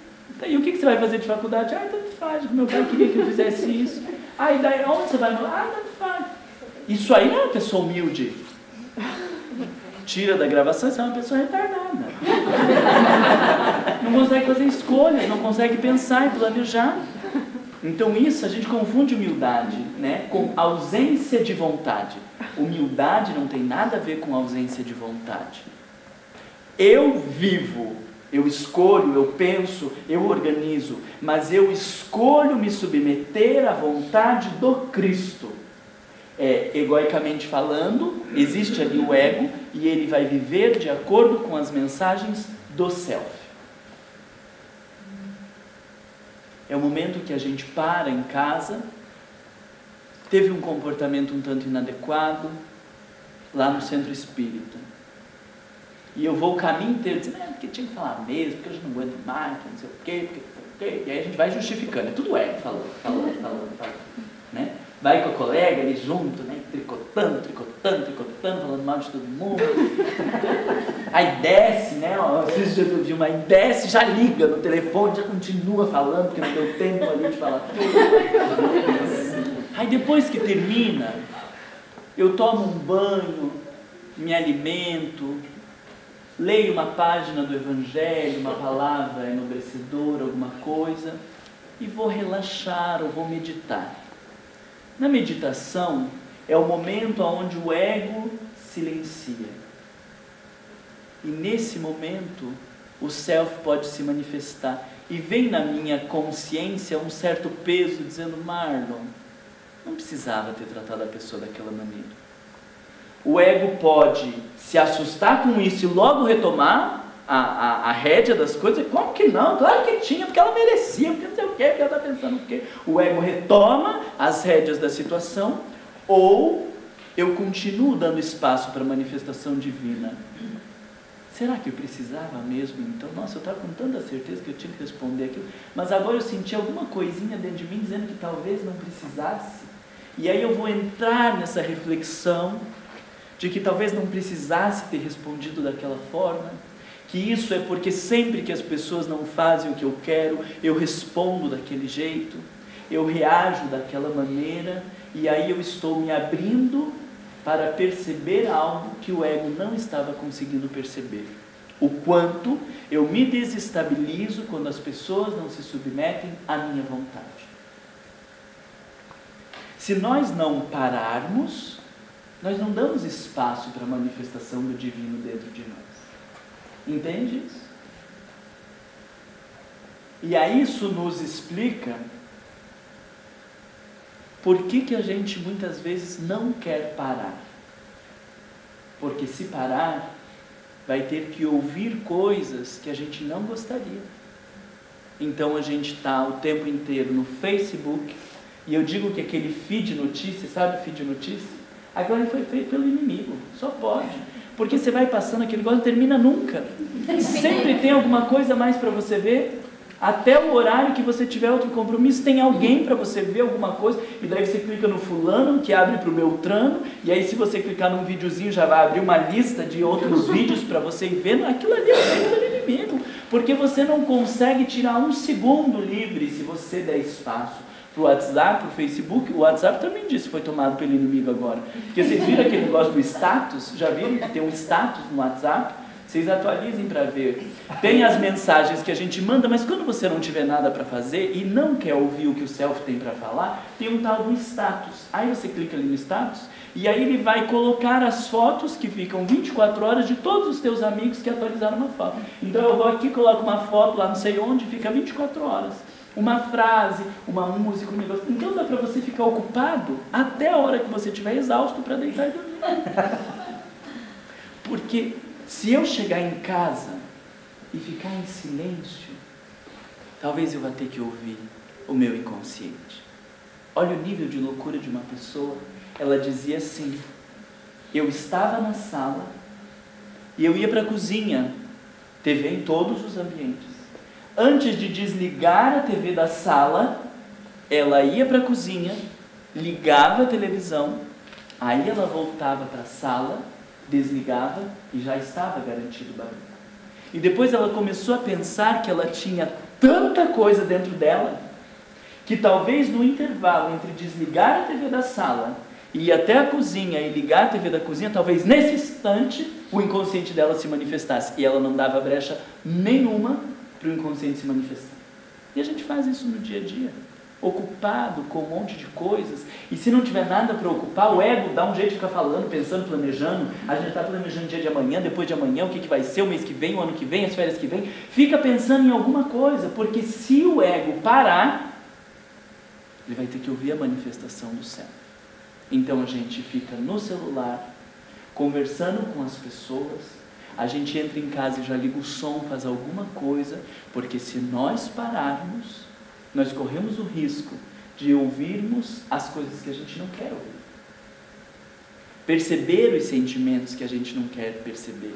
E o que você vai fazer de faculdade? Ah, tanto faz, meu pai queria que eu fizesse isso. Ah, e daí, onde você vai? Ah, tanto faz. Isso aí não é uma pessoa humilde. Tira da gravação, isso é uma pessoa retardada. Não consegue fazer escolhas, não consegue pensar e planejar. Então isso, a gente confunde humildade, né, com ausência de vontade. Humildade não tem nada a ver com ausência de vontade. Eu vivo. Eu escolho, eu penso, eu organizo, mas eu escolho me submeter à vontade do Cristo. Egoicamente falando, existe ali o ego e ele vai viver de acordo com as mensagens do self. É o momento que a gente para em casa, teve um comportamento um tanto inadequado lá no centro espírita. E eu vou o caminho inteiro dizendo, porque tinha que falar mesmo, porque eu já não aguento mais, porque não sei o quê, porque não sei o quê. E aí a gente vai justificando, é tudo ego, falando, né? Vai com a colega ali junto, né? Tricotando, falando mal de todo mundo. Aí desce, né? Vocês já viram uma, aí desce, já liga no telefone, já continua falando, porque não deu tempo ali de falar tudo. Aí depois que termina, eu tomo um banho, me alimento, leio uma página do Evangelho, uma palavra enobrecedora, alguma coisa, e vou relaxar ou vou meditar. Na meditação é o momento onde o ego silencia. E nesse momento o self pode se manifestar. E vem na minha consciência um certo peso dizendo, Marlon, não precisava ter tratado a pessoa daquela maneira. O ego pode se assustar com isso e logo retomar a rédea das coisas. Como que não? Claro que tinha, porque ela merecia, porque não sei o quê, porque ela está pensando o quê. O ego retoma as rédeas da situação, ou eu continuo dando espaço para a manifestação divina. será que eu precisava mesmo? Então, nossa, eu estava com tanta certeza que eu tinha que responder aquilo, mas agora eu senti alguma coisinha dentro de mim dizendo que talvez não precisasse. E aí eu vou entrar nessa reflexão de que talvez não precisasse ter respondido daquela forma, que isso é porque sempre que as pessoas não fazem o que eu quero, eu respondo daquele jeito, eu reajo daquela maneira, e aí eu estou me abrindo para perceber algo que o ego não estava conseguindo perceber. O quanto eu me desestabilizo quando as pessoas não se submetem à minha vontade. Se nós não pararmos, nós não damos espaço para a manifestação do divino dentro de nós. Entende isso? E aí isso nos explica por que a gente muitas vezes não quer parar. Porque se parar, vai ter que ouvir coisas que a gente não gostaria. Então a gente está o tempo inteiro no Facebook, e eu digo que aquele feed notícia, sabe feed notícia? Aquilo foi feito pelo inimigo, só pode. Porque você vai passando aquele negócio, não termina nunca. Sempre tem alguma coisa mais para você ver. Até o horário que você tiver outro compromisso, tem alguém para você ver alguma coisa, e daí você clica no fulano, que abre para o Beltrano, e aí se você clicar num videozinho, já vai abrir uma lista de outros vídeos para você ir vendo. Aquilo ali é feito pelo inimigo, porque você não consegue tirar um segundo livre se você der espaço para o WhatsApp, para o Facebook. O WhatsApp também disse que foi tomado pelo inimigo agora, porque vocês viram aquele negócio do status? Já viram que tem um status no WhatsApp? Vocês atualizem para ver. Tem as mensagens que a gente manda, mas quando você não tiver nada para fazer e não quer ouvir o que o self tem para falar, tem um tal do status. Aí você clica ali no status e aí ele vai colocar as fotos que ficam 24 horas de todos os teus amigos que atualizaram uma foto. Então eu vou aqui, coloco uma foto lá não sei onde, fica 24 horas. Uma frase, uma música, um negócio. Então dá para você ficar ocupado até a hora que você estiver exausto para deitar e dormir. Porque se eu chegar em casa e ficar em silêncio, talvez eu vá ter que ouvir o meu inconsciente. Olha o nível de loucura de uma pessoa. Ela dizia assim: eu estava na sala e eu ia para a cozinha, TV em todos os ambientes. Antes de desligar a TV da sala, ela ia para a cozinha, ligava a televisão, aí ela voltava para a sala, desligava e já estava garantido o barulho. E depois ela começou a pensar que ela tinha tanta coisa dentro dela, que talvez no intervalo entre desligar a TV da sala e ir até a cozinha e ligar a TV da cozinha, talvez nesse instante o inconsciente dela se manifestasse. E ela não dava brecha nenhuma para o inconsciente se manifestar. E a gente faz isso no dia a dia, ocupado com um monte de coisas, e se não tiver nada para ocupar, o ego dá um jeito de ficar falando, pensando, planejando. A gente está planejando o dia de amanhã, depois de amanhã, o que vai ser, o mês que vem, o ano que vem, as férias que vem. Fica pensando em alguma coisa, porque se o ego parar, ele vai ter que ouvir a manifestação do céu. Então a gente fica no celular, conversando com as pessoas. A gente entra em casa e já liga o som, faz alguma coisa, porque se nós pararmos, nós corremos o risco de ouvirmos as coisas que a gente não quer ouvir. Perceber os sentimentos que a gente não quer perceber.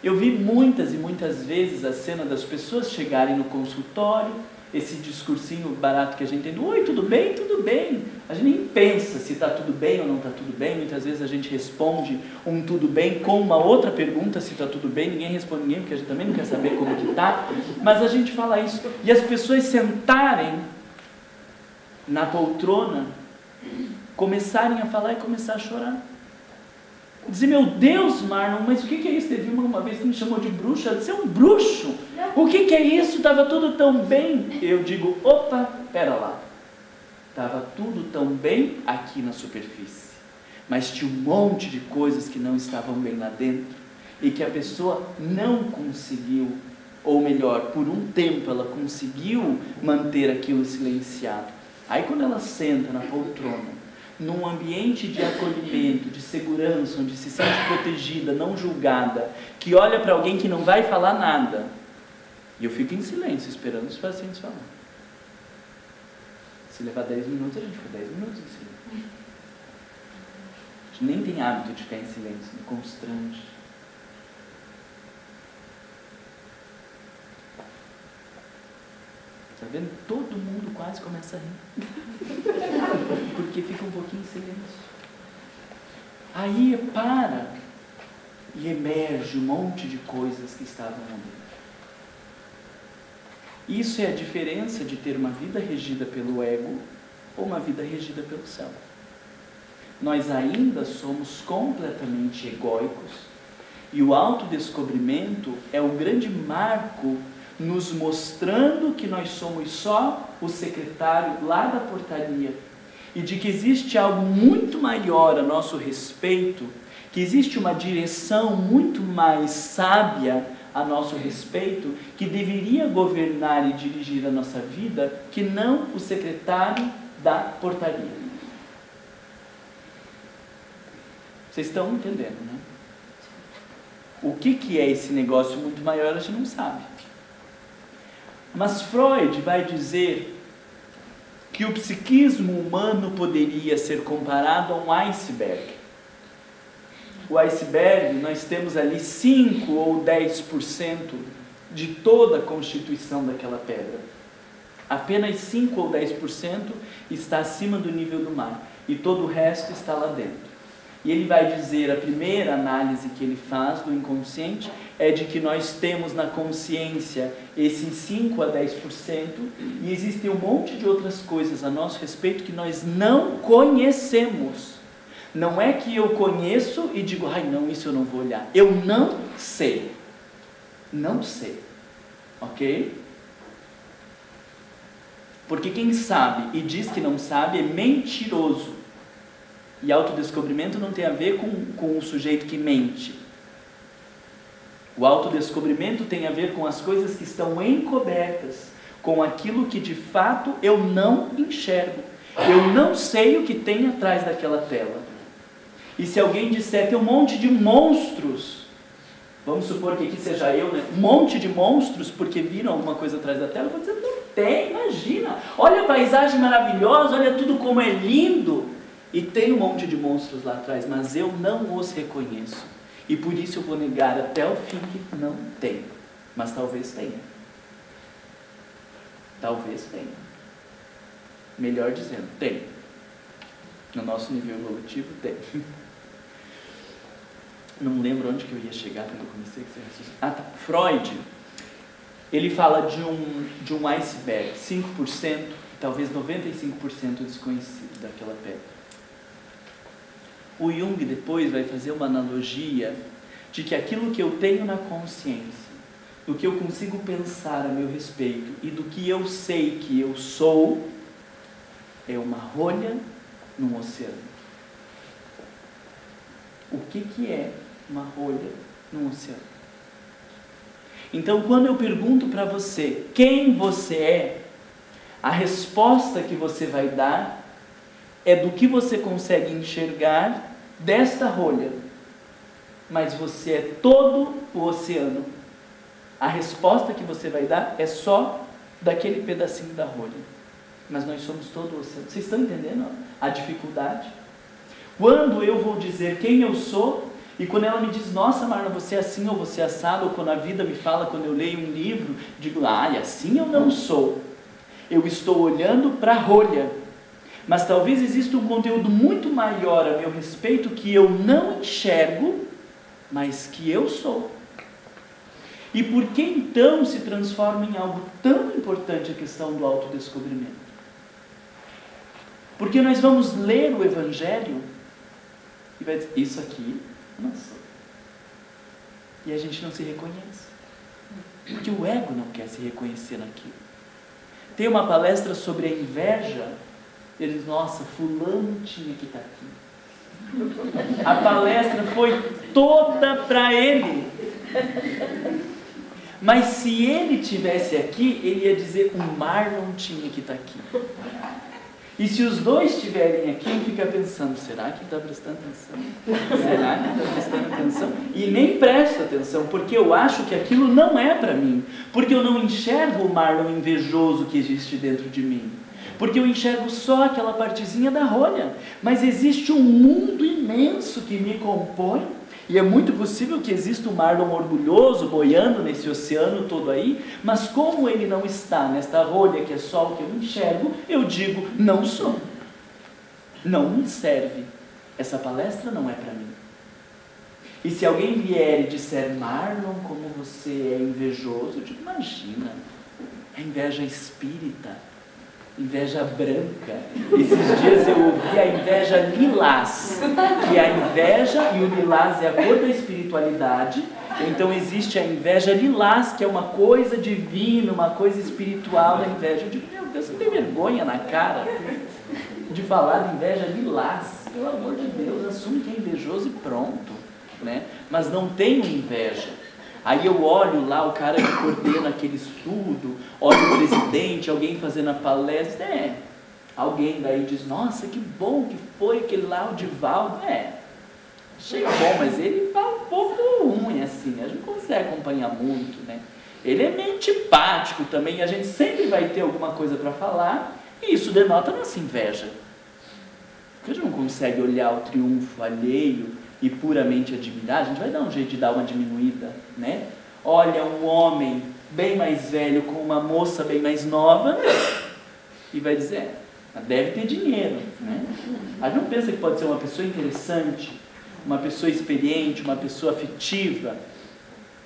Eu vi muitas e muitas vezes a cena das pessoas chegarem no consultório, esse discursinho barato que a gente tem do: oi, tudo bem? Tudo bem. A gente nem pensa se está tudo bem ou não está tudo bem. Muitas vezes a gente responde um tudo bem com uma outra pergunta se está tudo bem. Ninguém responde ninguém, porque a gente também não quer saber como que está. Mas a gente fala isso. E as pessoas sentarem na poltrona, começarem a falar e começar a chorar. Dizer: meu Deus, Marlon, mas o que é isso? Teve uma vez que me chamou de bruxa. Você é um bruxo? O que é isso? Estava tudo tão bem. Eu digo: opa, pera lá. Estava tudo tão bem aqui na superfície, mas tinha um monte de coisas que não estavam bem lá dentro, e que a pessoa não conseguiu, ou melhor, por um tempo ela conseguiu manter aquilo silenciado. Aí quando ela senta na poltrona, num ambiente de acolhimento, de segurança, onde se sente protegida, não julgada, que olha para alguém que não vai falar nada, e eu fico em silêncio esperando os pacientes falar. Se levar 10 minutos, a gente fica 10 minutos em silêncio. A gente nem tem hábito de ficar em silêncio, me constrange. Tá vendo? Todo mundo quase começa a rir. Porque fica um pouquinho em silêncio. Aí para e emerge um monte de coisas que estavam ali. Isso é a diferença de ter uma vida regida pelo ego ou uma vida regida pelo céu. Nós ainda somos completamente egóicos e o autodescobrimento é o grande marco nos mostrando que nós somos só o secretário lá da portaria e de que existe algo muito maior a nosso respeito, que existe uma direção muito mais sábia a nosso respeito, que deveria governar e dirigir a nossa vida, que não o secretário da portaria. Vocês estão entendendo, né? O que é esse negócio muito maior, a gente não sabe. Mas Freud vai dizer que o psiquismo humano poderia ser comparado a um iceberg. O iceberg, nós temos ali 5 ou 10% de toda a constituição daquela pedra. Apenas 5 ou 10% está acima do nível do mar. E todo o resto está lá dentro. E ele vai dizer, a primeira análise que ele faz do inconsciente é de que nós temos na consciência esses 5 a 10% e existem um monte de outras coisas a nosso respeito que nós não conhecemos. Não é que eu conheço e digo, ai não, isso eu não vou olhar. Eu não sei. Não sei. Ok? Porque quem sabe e diz que não sabe é mentiroso. E autodescobrimento não tem a ver com o sujeito que mente. O autodescobrimento tem a ver com as coisas que estão encobertas, com aquilo que de fato eu não enxergo. Eu não sei o que tem atrás daquela tela. E se alguém disser tem um monte de monstros, vamos supor que aqui seja eu, né? Um monte de monstros porque viram alguma coisa atrás da tela, eu vou dizer, não tem, imagina. Olha a paisagem maravilhosa, olha tudo como é lindo. E tem um monte de monstros lá atrás, mas eu não os reconheço. E por isso eu vou negar até o fim que não tem. Mas talvez tenha. Talvez tenha. Melhor dizendo, tem. No nosso nível evolutivo, tem. Não lembro onde que eu ia chegar quando eu comecei a ser raciocínio. Ah, tá. Freud, ele fala de um iceberg, 5%, talvez 95% desconhecido daquela pedra. O Jung depois vai fazer uma analogia de que aquilo que eu tenho na consciência, do que eu consigo pensar a meu respeito e do que eu sei que eu sou, é uma rolha num oceano. O que é uma rolha num oceano? Então, quando eu pergunto para você quem você é, a resposta que você vai dar é do que você consegue enxergar desta rolha. Mas você é todo o oceano. A resposta que você vai dar é só daquele pedacinho da rolha. Mas nós somos todo o oceano. Vocês estão entendendo a dificuldade? Quando eu vou dizer quem eu sou, e quando ela me diz, nossa Marla, você é assim ou você é assado, ou quando a vida me fala, quando eu leio um livro, digo, assim eu não sou. Eu estou olhando para a rolha. Mas talvez exista um conteúdo muito maior a meu respeito que eu não enxergo, mas que eu sou. E por que então se transforma em algo tão importante a questão do autodescobrimento? Porque nós vamos ler o Evangelho e vai dizer, isso aqui não sou. E a gente não se reconhece. Porque o ego não quer se reconhecer naquilo. Tem uma palestra sobre a inveja. Ele diz, nossa, fulano tinha que estar aqui. A palestra foi toda para ele. Mas se ele tivesse aqui, ele ia dizer, o Marlon tinha que estar aqui. E se os dois estiverem aqui, ele fica pensando, será que está prestando atenção? Será que está prestando atenção? E nem presta atenção, porque eu acho que aquilo não é para mim. Porque eu não enxergo o Marlon invejoso que existe dentro de mim. Porque eu enxergo só aquela partezinha da rolha. Mas existe um mundo imenso que me compõe E é muito possível que exista um Marlon orgulhoso boiando nesse oceano todo aí, mas como ele não está nesta rolha que é só o que eu enxergo, eu digo, não sou. Não me serve. Essa palestra não é para mim. E se alguém vier e disser, Marlon, como você é invejoso, eu digo, imagina, é inveja espírita, inveja branca. Esses dias eu ouvi a inveja lilás, que a inveja e o lilás é a cor da espiritualidade. Então existe a inveja lilás, que é uma coisa divina, uma coisa espiritual da inveja. Eu digo, meu Deus, você tem vergonha na cara de falar de inveja lilás? Pelo amor de Deus, assume que é invejoso e pronto, né? Mas não tenho inveja. Aí eu olho lá o cara que coordena aquele estudo, olho o presidente, alguém fazendo a palestra, alguém daí diz, nossa, que bom que foi aquele lá, o Divaldo, achei bom, mas ele fala um pouco ruim, assim, a gente não consegue acompanhar muito, né? Ele é meio antipático também, a gente sempre vai ter alguma coisa para falar, e isso denota nossa inveja. Porque a gente não consegue olhar o triunfo alheio e puramente admirar, a gente vai dar um jeito de dar uma diminuída, né? Olha um homem bem mais velho com uma moça bem mais nova e vai dizer, deve ter dinheiro, né? A gente não pensa que pode ser uma pessoa interessante, uma pessoa experiente, uma pessoa afetiva.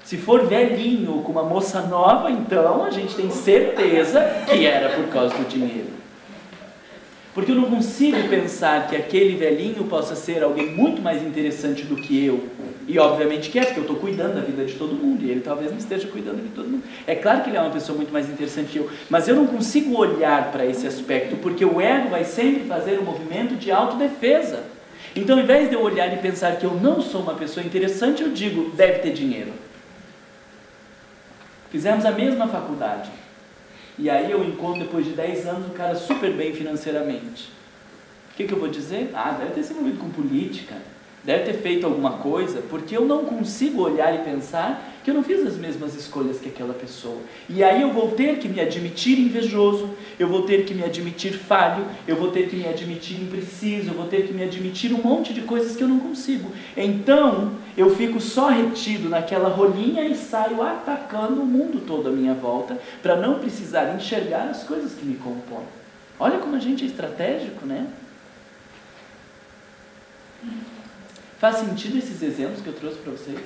Se for velhinho com uma moça nova, então a gente tem certeza que era por causa do dinheiro. Porque eu não consigo pensar que aquele velhinho possa ser alguém muito mais interessante do que eu. E obviamente que é, porque eu estou cuidando da vida de todo mundo, e ele talvez não esteja cuidando de todo mundo. É claro que ele é uma pessoa muito mais interessante que eu, mas eu não consigo olhar para esse aspecto, porque o ego vai sempre fazer um movimento de autodefesa. Então, ao invés de eu olhar e pensar que eu não sou uma pessoa interessante, eu digo, deve ter dinheiro. Fizemos a mesma faculdade. E aí eu encontro, depois de 10 anos, um cara super bem financeiramente. O que eu vou dizer? Deve ter se envolvido com política, deve ter feito alguma coisa, porque eu não consigo olhar e pensar que eu não fiz as mesmas escolhas que aquela pessoa. E aí eu vou ter que me admitir invejoso, eu vou ter que me admitir falho, eu vou ter que me admitir impreciso, eu vou ter que me admitir um monte de coisas que eu não consigo. Então, eu fico só retido naquela rolinha e saio atacando o mundo todo à minha volta, para não precisar enxergar as coisas que me compõem. Olha como a gente é estratégico, né? Faz sentido esses exemplos que eu trouxe para vocês?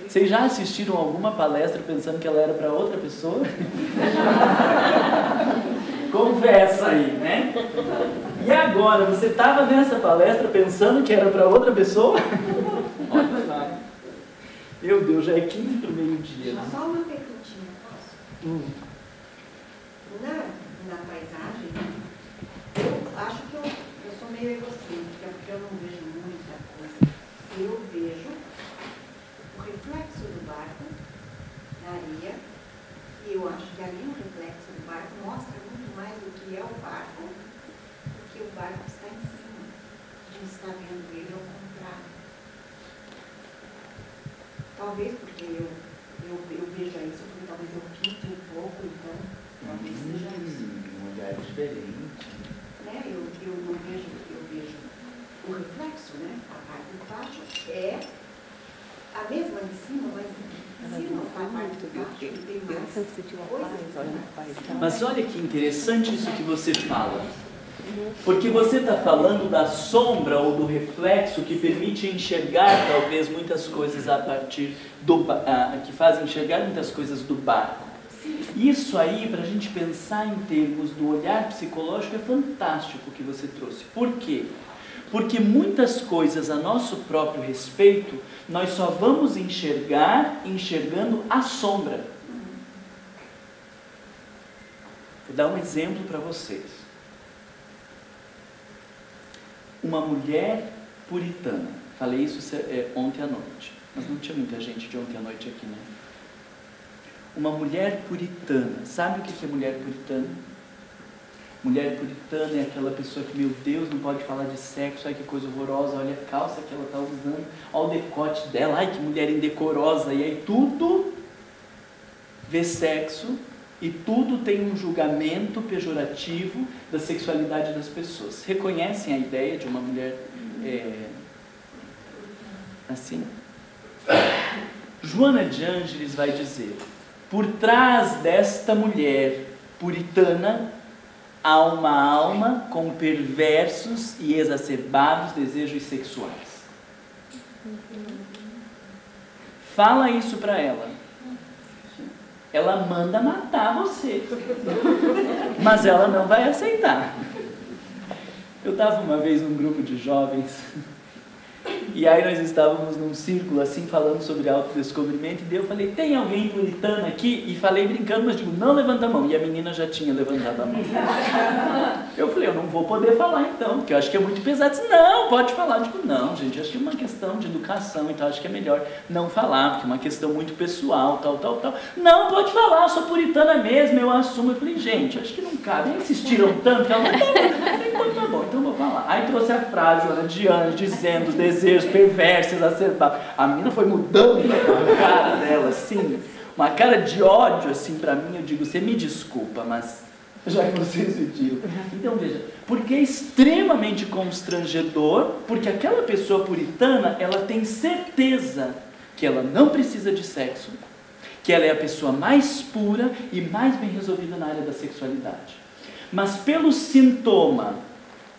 Vocês já assistiram alguma palestra pensando que ela era para outra pessoa? Confessa aí, né? E agora, você estava nessa palestra pensando que era para outra pessoa? Olha lá. Meu Deus, já é 15 para o meio-dia. Né? Só uma perguntinha, posso? Na paisagem, eu acho que eu sou meio egocêntrica, porque eu não vejo muita coisa. Eu vejo o reflexo do barco na areia, e eu acho que ali o reflexo do barco mostra muito mais do que é o barco, porque o barco está em cima. A gente está vendo ele ao contrário. Talvez porque eu vejo isso, porque talvez eu pinto um pouco, então talvez seja isso. Um olhar diferente. Né? Eu não vejo, eu vejo o reflexo, né? A parte de baixo é a mesma de cima, mas em cima a parte de baixo tem mais coisas. Mas olha que interessante isso que você fala. Porque você está falando da sombra ou do reflexo que permite enxergar talvez muitas coisas a partir do que faz enxergar muitas coisas do barco. Isso aí, para a gente pensar em termos do olhar psicológico, é fantástico o que você trouxe. Por quê? Porque muitas coisas a nosso próprio respeito, nós só vamos enxergar enxergando a sombra. Vou dar um exemplo para vocês. Uma mulher puritana. Falei isso ontem à noite, mas não tinha muita gente de ontem à noite aqui, né? Uma mulher puritana. Sabe o que é mulher puritana? Mulher puritana é aquela pessoa que, meu Deus, não pode falar de sexo, ai que coisa horrorosa, olha a calça que ela está usando, olha o decote dela, ai que mulher indecorosa, e aí tudo vê sexo E tudo tem um julgamento pejorativo da sexualidade das pessoas. Reconhecem a ideia de uma mulher assim? Joana de Ângeles vai dizer: por trás desta mulher puritana há uma alma com perversos e exacerbados desejos sexuais. Fala isso para ela. Ela manda matar você, mas ela não vai aceitar. Eu estava uma vez num grupo de jovens, e aí nós estávamos num círculo assim, falando sobre autodescobrimento, e daí eu falei: tem alguém puritano aqui? E falei brincando, mas digo: não levanta a mão. E a menina já tinha levantado a mão. Eu falei: eu não vou poder falar então, porque eu acho que é muito pesado. Disse: não, pode falar. Eu digo: não, gente, acho que é uma questão de educação e tal, acho que é melhor não falar, porque é uma questão muito pessoal, tal. Não, pode falar, eu sou puritana mesmo, eu assumo. Eu falei: gente, acho que não cabe. Aí insistiram tanto que ela falou: tá bom, então eu vou falar. Aí trouxe a frase, Joana de Ângeles, dizendo os desejos perversos, exacerbados. A menina foi mudando a cara dela, assim, uma cara de ódio, assim, pra mim. Eu digo: você me desculpa, mas já que vocês pediram. Então, veja, porque é extremamente constrangedor, porque aquela pessoa puritana, ela tem certeza que ela não precisa de sexo, que ela é a pessoa mais pura e mais bem resolvida na área da sexualidade. Mas pelo sintoma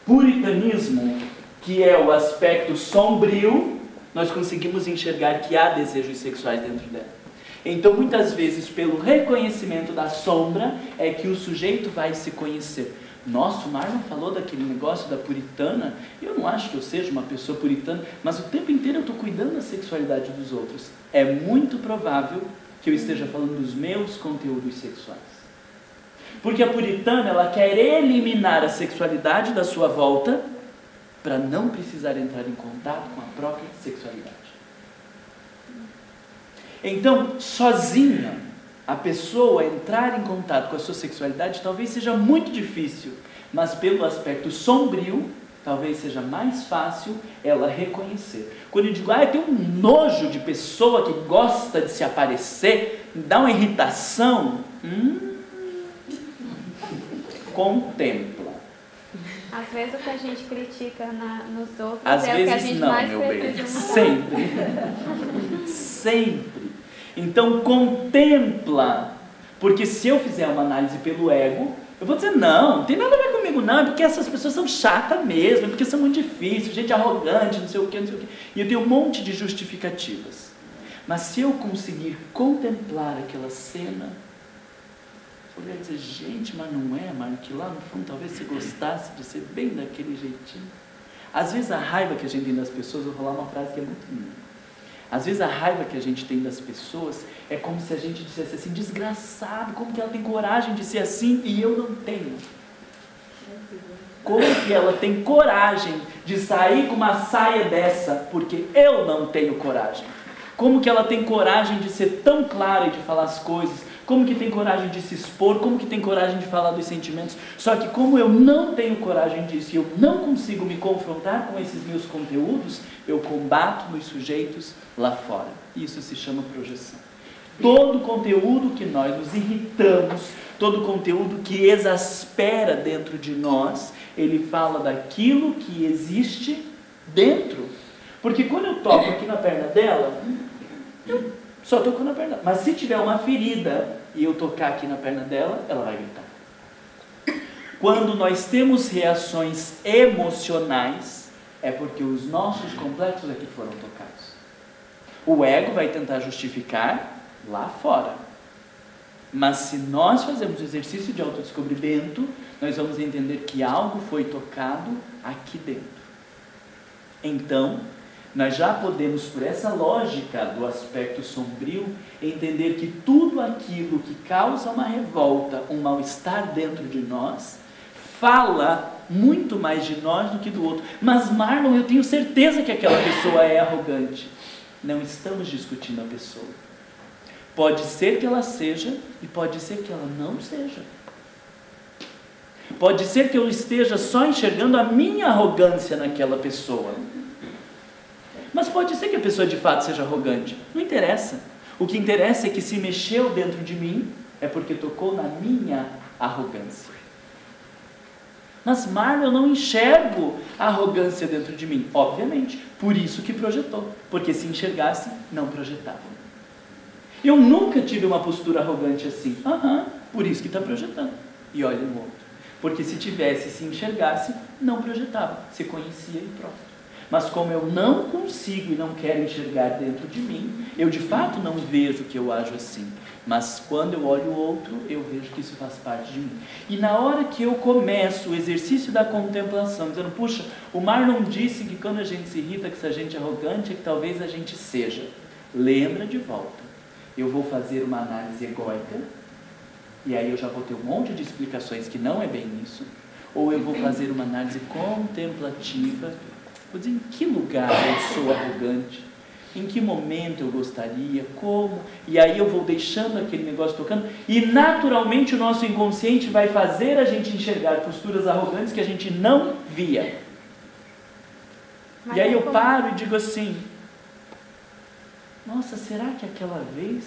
puritanismo, que é o aspecto sombrio, nós conseguimos enxergar que há desejos sexuais dentro dela. Então, muitas vezes, pelo reconhecimento da sombra, é que o sujeito vai se conhecer. Nossa, o Marlon falou daquele negócio da puritana. Eu não acho que eu seja uma pessoa puritana, mas o tempo inteiro eu estou cuidando da sexualidade dos outros. É muito provável que eu esteja falando dos meus conteúdos sexuais. Porque a puritana, ela quer eliminar a sexualidade da sua volta para não precisar entrar em contato com a própria sexualidade. Então, sozinha, a pessoa entrar em contato com a sua sexualidade talvez seja muito difícil, mas pelo aspecto sombrio, talvez seja mais fácil ela reconhecer. Quando eu digo: eu tenho um nojo de pessoa que gosta de se aparecer, dá uma irritação, contempla. Às vezes o que a gente critica nos outros Às é o que a gente não, mais meu bem. precisa mudar. Sempre. Então contempla, porque se eu fizer uma análise pelo ego, eu vou dizer: não tem nada a ver comigo não, é porque essas pessoas são chatas mesmo, é porque são muito difíceis, gente arrogante, não sei o que, e eu tenho um monte de justificativas. Mas se eu conseguir contemplar aquela cena, eu vou dizer: gente, mas não é, Mário, que lá no fundo talvez você gostasse de ser bem daquele jeitinho. Às vezes a raiva que a gente tem das pessoas, eu vou falar uma frase que é muito linda. Às vezes a raiva que a gente tem das pessoas é como se a gente dissesse assim: desgraçado, como que ela tem coragem de ser assim e eu não tenho? Como que ela tem coragem de sair com uma saia dessa porque eu não tenho coragem? Como que ela tem coragem de ser tão clara e de falar as coisas? Como que tem coragem de se expor? Como que tem coragem de falar dos sentimentos? Só que como eu não tenho coragem disso e eu não consigo me confrontar com esses meus conteúdos, eu combato nos sujeitos lá fora. Isso se chama projeção. Todo conteúdo que nós nos irritamos, todo conteúdo que exaspera dentro de nós, ele fala daquilo que existe dentro. Porque quando eu toco aqui na perna dela, eu só tocou na perna. Mas se tiver uma ferida e eu tocar aqui na perna dela, ela vai gritar. Quando nós temos reações emocionais, é porque os nossos complexos aqui foram tocados. O ego vai tentar justificar lá fora. Mas se nós fazemos o exercício de autodescobrimento, nós vamos entender que algo foi tocado aqui dentro. Então, nós já podemos, por essa lógica do aspecto sombrio, entender que tudo aquilo que causa uma revolta, um mal-estar dentro de nós, fala muito mais de nós do que do outro. Mas Marlon, eu tenho certeza que aquela pessoa é arrogante. Não estamos discutindo a pessoa. Pode ser que ela seja e pode ser que ela não seja. Pode ser que eu esteja só enxergando a minha arrogância naquela pessoa. Mas pode ser que a pessoa de fato seja arrogante. Não interessa. O que interessa é que se mexeu dentro de mim, é porque tocou na minha arrogância. Mas, Marlon, eu não enxergo a arrogância dentro de mim. Obviamente, por isso que projetou. Porque se enxergasse, não projetava. Eu nunca tive uma postura arrogante assim. Por isso que está projetando. E olha no outro. Porque se tivesse, se enxergasse, não projetava. Se conhecia e pronto. Mas como eu não consigo e não quero enxergar dentro de mim, eu de fato não vejo que eu ajo assim. Mas quando eu olho o outro, eu vejo que isso faz parte de mim. E na hora que eu começo o exercício da contemplação, dizendo, puxa, o Marlon disse que quando a gente se irrita, que se a gente é arrogante, é que talvez a gente seja. Lembra de volta. Eu vou fazer uma análise egóica, e aí eu já vou ter um monte de explicações que não é bem isso. Ou eu vou fazer uma análise contemplativa. Vou dizer, em que lugar eu sou arrogante? Em que momento eu gostaria? Como? E aí eu vou deixando aquele negócio tocando. E naturalmente o nosso inconsciente vai fazer a gente enxergar posturas arrogantes que a gente não via. E aí eu paro e digo assim, nossa, será que aquela vez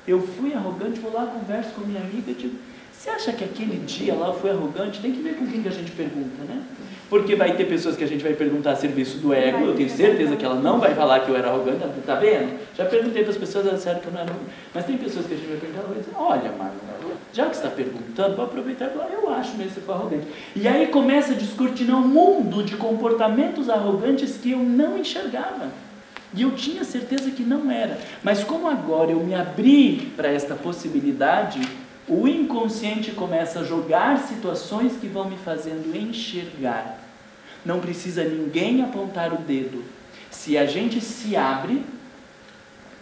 eu fui arrogante? Vou lá, converso com minha amiga e digo, você acha que aquele dia lá eu fui arrogante? Tem que ver com quem que a gente pergunta, né? Porque vai ter pessoas que a gente vai perguntar a serviço do ego, eu tenho certeza que ela não vai falar que eu era arrogante, tá vendo? Já perguntei para as pessoas, elas disseram que eu não era arrogante. Mas tem pessoas que a gente vai perguntar, ela vai dizer, olha, Marlon, já que você está perguntando, vou aproveitar e falar, eu acho mesmo que você foi arrogante. E aí começa a descortinar um mundo de comportamentos arrogantes que eu não enxergava. E eu tinha certeza que não era. Mas como agora eu me abri para esta possibilidade, o inconsciente começa a jogar situações que vão me fazendo enxergar. Não precisa ninguém apontar o dedo. Se a gente se abre,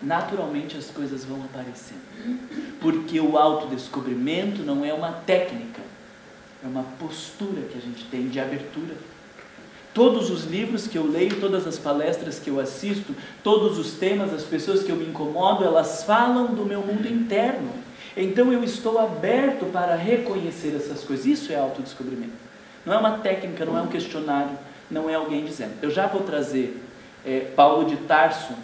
naturalmente as coisas vão aparecendo. Porque o autodescobrimento não é uma técnica, é uma postura que a gente tem de abertura. Todos os livros que eu leio, todas as palestras que eu assisto, todos os temas, as pessoas que eu me incomodo, elas falam do meu mundo interno. Então eu estou aberto para reconhecer essas coisas. Isso é autodescobrimento. Não é uma técnica, não é um questionário, não é alguém dizendo. Eu já vou trazer Paulo de Tarso,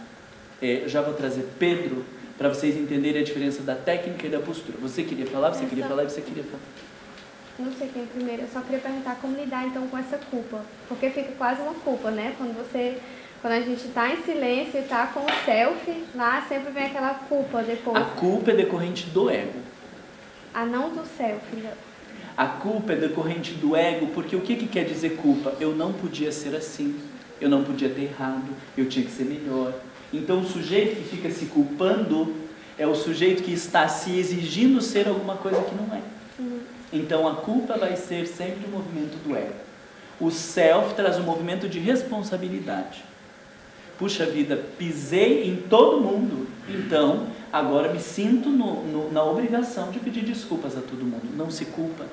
já vou trazer Pedro, para vocês entenderem a diferença da técnica e da postura. Você queria falar, você queria falar e você queria falar. Não sei quem primeiro, eu só queria perguntar como lidar então com essa culpa. Porque fica quase uma culpa, né? Quando a gente está em silêncio e está com o self, lá sempre vem aquela culpa depois. A culpa é decorrente do ego. Não do self. A culpa é decorrente do ego, porque o que quer dizer culpa? Eu não podia ser assim, eu não podia ter errado, eu tinha que ser melhor. Então o sujeito que fica se culpando é o sujeito que está se exigindo ser alguma coisa que não é. Então a culpa vai ser sempre o movimento do ego. O self traz um movimento de responsabilidade. Puxa vida, pisei em todo mundo, então agora me sinto na obrigação de pedir desculpas a todo mundo. Não se culpa.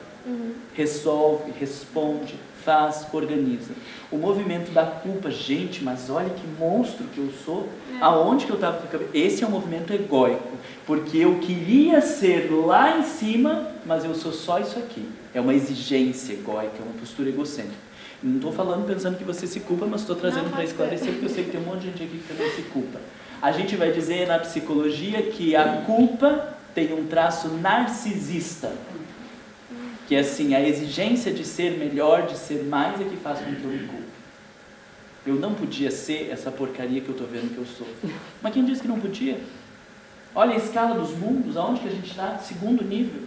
Resolve, responde, faz, organiza. O movimento da culpa, gente, mas olha que monstro que eu sou. Aonde que eu estava? Esse é um movimento egóico, porque eu queria ser lá em cima, mas eu sou só isso aqui. É uma exigência egóica, é uma postura egocêntrica. Não estou falando pensando que você se culpa, mas estou trazendo para esclarecer, porque eu sei que tem um monte de gente aqui que também se culpa. A gente vai dizer na psicologia que a culpa tem um traço narcisista, que é assim, a exigência de ser melhor, de ser mais, é que faz com que eu me culpe. Eu não podia ser essa porcaria que eu estou vendo que eu sou. Mas quem disse que não podia? Olha a escala dos mundos, aonde que a gente está? Segundo nível.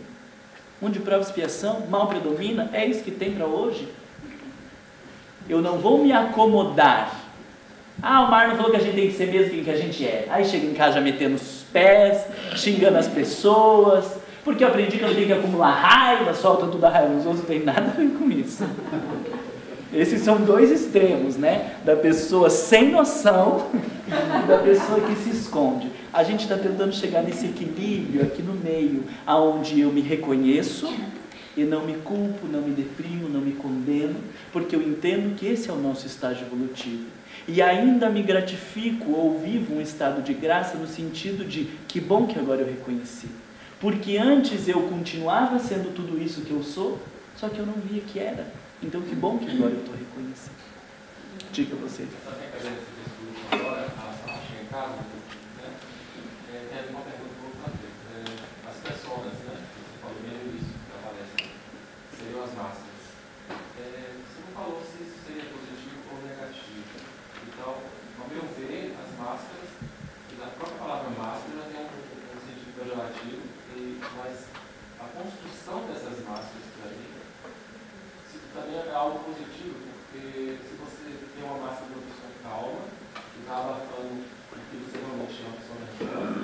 Mundo de prova e expiação, mal predomina, é isso que tem para hoje. Eu não vou me acomodar. O Marlon falou que a gente tem que ser mesmo quem que a gente é. Aí chega em casa já metendo os pés, xingando as pessoas, porque eu aprendi que eu não tenho que acumular raiva, solta toda a raiva nos outros, não tem nada a ver com isso. Esses são dois extremos, né? Da pessoa sem noção e da pessoa que se esconde. A gente está tentando chegar nesse equilíbrio aqui no meio, aonde eu me reconheço e não me culpo, não me deprimo, não me condeno, porque eu entendo que esse é o nosso estágio evolutivo. E ainda me gratifico ou vivo um estado de graça no sentido de que bom que agora eu reconheci. Porque antes eu continuava sendo tudo isso que eu sou, só que eu não via que era. Então que bom que agora eu estou reconhecendo. Diga você. Sabe que a gente discute agora, a chega em casa, né? Tem uma pergunta que eu vou fazer. As pessoas, né? máscaras, e a própria palavra máscara tem um sentido pejorativo, mas a construção dessas máscaras para mim também é algo positivo, porque se você tem uma máscara de uma pessoa calma, que está abafando o que você realmente é uma pessoa nervosa,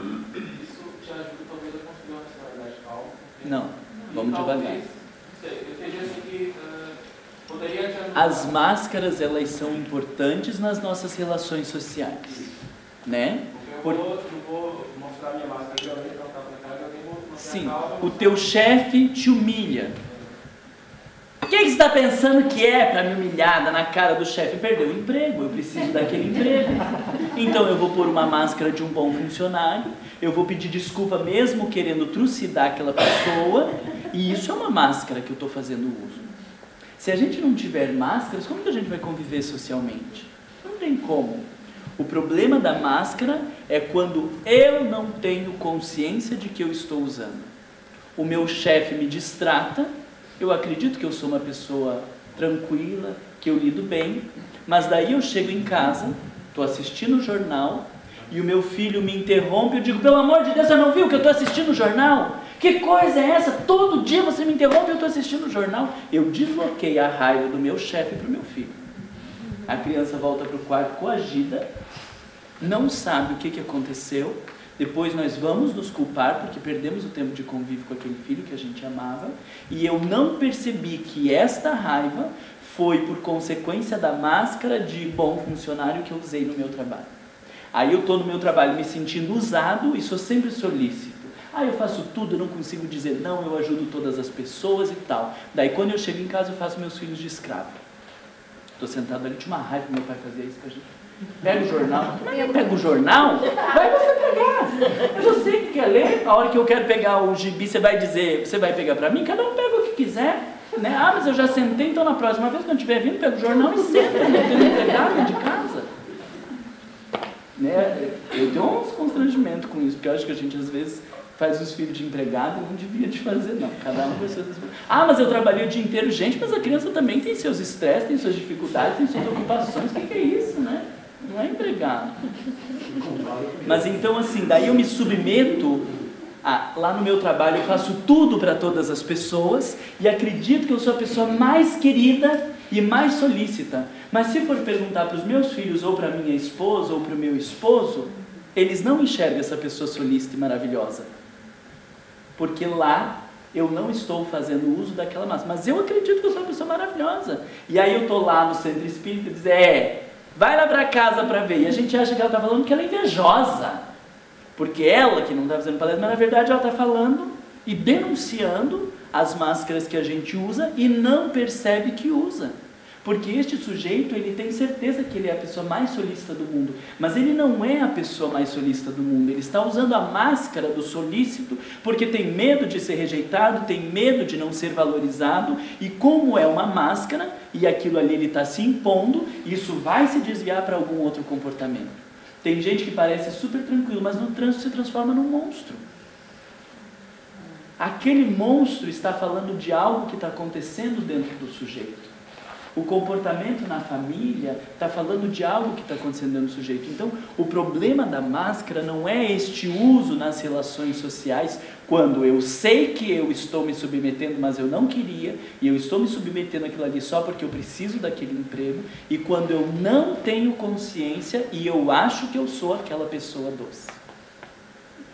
isso te ajuda talvez a construir uma personalidade calma. Não, vamos devagar. Não sei, eu entendi assim que poderia te ajudar. As máscaras, elas são importantes nas nossas relações sociais, né? Porque eu não vou mostrar minha máscara de alguém, para cá, eu vou mostrar. Sim, o teu chefe te humilha. O que você está pensando que é para me humilhar na cara do chefe? Perdeu o emprego, eu preciso daquele emprego. Então eu vou pôr uma máscara de um bom funcionário, eu vou pedir desculpa mesmo querendo trucidar aquela pessoa, e isso é uma máscara que eu estou fazendo uso. Se a gente não tiver máscaras, como que a gente vai conviver socialmente? Não tem como. O problema da máscara é quando eu não tenho consciência de que eu estou usando. O meu chefe me distrata, eu acredito que eu sou uma pessoa tranquila, que eu lido bem, mas daí eu chego em casa, estou assistindo o jornal, e o meu filho me interrompe, eu digo, pelo amor de Deus, você não viu que eu estou assistindo o jornal? Que coisa é essa? Todo dia você me interrompe e eu estou assistindo o jornal. Eu desloquei a raiva do meu chefe para o meu filho. A criança volta para o quarto coagida, não sabe o que aconteceu. Depois nós vamos nos culpar porque perdemos o tempo de convívio com aquele filho que a gente amava. E eu não percebi que esta raiva foi por consequência da máscara de bom funcionário que eu usei no meu trabalho. Aí eu estou no meu trabalho me sentindo usado e sou sempre solícito. Eu faço tudo, eu não consigo dizer não, eu ajudo todas as pessoas e tal. Daí quando eu chego em casa eu faço meus filhos de escravo. Estou sentado ali, tinha uma raiva que meu pai fazia isso pra gente. Pega o jornal. Como é que eu pego o jornal? Vai você pegar. Mas eu sei que quer ler. A hora que eu quero pegar o gibi, você vai dizer, você vai pegar pra mim? Cada um pega o que quiser. Né? Mas eu já sentei, então na próxima vez que eu estiver vindo, pega o jornal e senta. Não tem empregado de casa. Né? Eu tenho uns constrangimentos com isso, porque eu acho que a gente às vezes faz os filhos de empregado e não devia de fazer, não. Cada um com suas... mas eu trabalhei o dia inteiro. Gente, mas a criança também tem seus estresses, tem suas dificuldades, tem suas ocupações. O que é isso, né? Não é empregado. Mas então, assim, daí eu me submeto lá no meu trabalho, eu faço tudo para todas as pessoas e acredito que eu sou a pessoa mais querida e mais solícita. Mas se for perguntar para os meus filhos, ou para minha esposa, ou para o meu esposo, eles não enxergam essa pessoa solícita e maravilhosa. Porque lá eu não estou fazendo uso daquela massa. Mas eu acredito que eu sou uma pessoa maravilhosa. E aí eu estou lá no centro espírita e diz, vai lá para casa para ver. E a gente acha que ela está falando que ela é invejosa. Porque ela que não está fazendo palestra, mas na verdade ela está falando e denunciando as máscaras que a gente usa e não percebe que usa. Porque este sujeito, ele tem certeza que ele é a pessoa mais solícita do mundo, mas ele não é a pessoa mais solícita do mundo. Ele está usando a máscara do solícito porque tem medo de ser rejeitado, tem medo de não ser valorizado, e como é uma máscara, e aquilo ali ele está se impondo, isso vai se desviar para algum outro comportamento. Tem gente que parece super tranquilo, mas no trânsito se transforma num monstro. Aquele monstro está falando de algo que está acontecendo dentro do sujeito. O comportamento na família está falando de algo que está acontecendo dentro do sujeito. Então, o problema da máscara não é este uso nas relações sociais, quando eu sei que eu estou me submetendo, mas eu não queria, e eu estou me submetendo àquilo ali só porque eu preciso daquele emprego, e quando eu não tenho consciência e eu acho que eu sou aquela pessoa doce.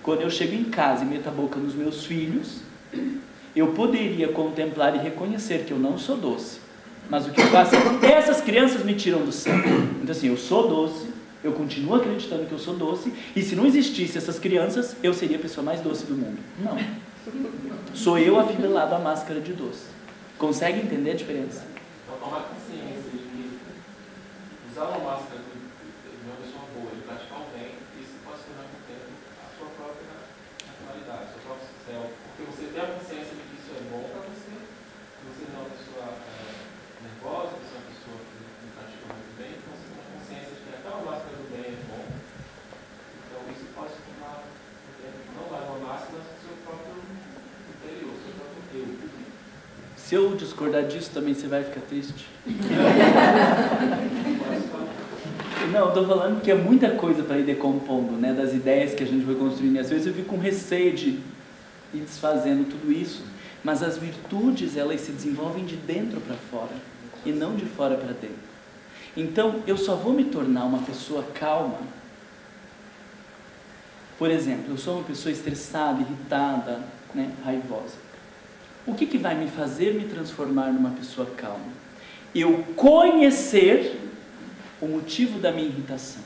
Quando eu chego em casa e meto a boca nos meus filhos, eu poderia contemplar e reconhecer que eu não sou doce. Mas o que eu faço é, essas crianças me tiram do céu. Então assim, eu sou doce, eu continuo acreditando que eu sou doce, e se não existisse essas crianças, eu seria a pessoa mais doce do mundo. Não. Sou eu afivelado à máscara de doce. Consegue entender a diferença? Então tomar consciência de que usar uma máscara de uma pessoa boa, de praticar o bem, isso pode se tornar com o tempo a sua própria personalidade, o seu próprio self. Porque você tem a consciência de que isso é bom para você, que você não é uma pessoa nervosa, que você é uma pessoa que pratica muito bem, então você tem a consciência de que aquela máscara do bem é bom. Então isso pode se tornar com o tempo, não mais uma máscara, mas o seu próprio interior, o seu próprio eu. Se eu discordar disso também, você vai ficar triste? Não, eu estou falando que é muita coisa para ir decompondo, né? Das ideias que a gente vai construindo. E às vezes eu fico com receio de ir desfazendo tudo isso. Mas as virtudes, elas se desenvolvem de dentro para fora e não de fora para dentro. Então, eu só vou me tornar uma pessoa calma. Por exemplo, eu sou uma pessoa estressada, irritada, né? Raivosa. O que vai me fazer me transformar numa pessoa calma? Eu conhecer o motivo da minha irritação.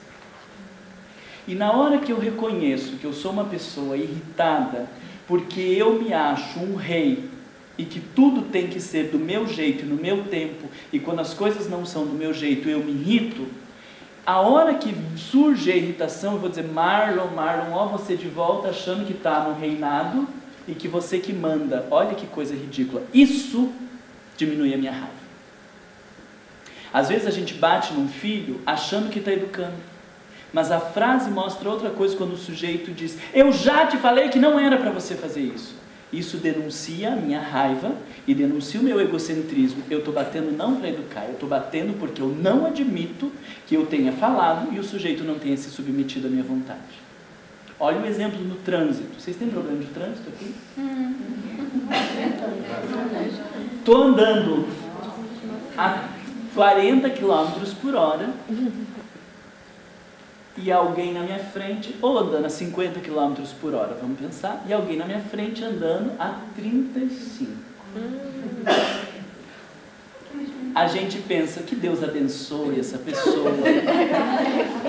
E na hora que eu reconheço que eu sou uma pessoa irritada, porque eu me acho um rei, e que tudo tem que ser do meu jeito, no meu tempo, e quando as coisas não são do meu jeito, eu me irrito, a hora que surge a irritação, eu vou dizer, Marlon, ó você de volta achando que está no reinado, e que você que manda, olha que coisa ridícula. Isso diminui a minha raiva. Às vezes a gente bate num filho achando que está educando, mas a frase mostra outra coisa quando o sujeito diz, eu já te falei que não era para você fazer isso. Isso denuncia a minha raiva e denuncia o meu egocentrismo. Eu estou batendo não para educar, eu estou batendo porque eu não admito que eu tenha falado e o sujeito não tenha se submetido à minha vontade. Olha o exemplo no trânsito. Vocês têm problema de trânsito aqui? Estou andando a 40 km por hora e alguém na minha frente, ou andando a 50 km por hora, vamos pensar, e alguém na minha frente andando a 35. A gente pensa que Deus abençoe essa pessoa,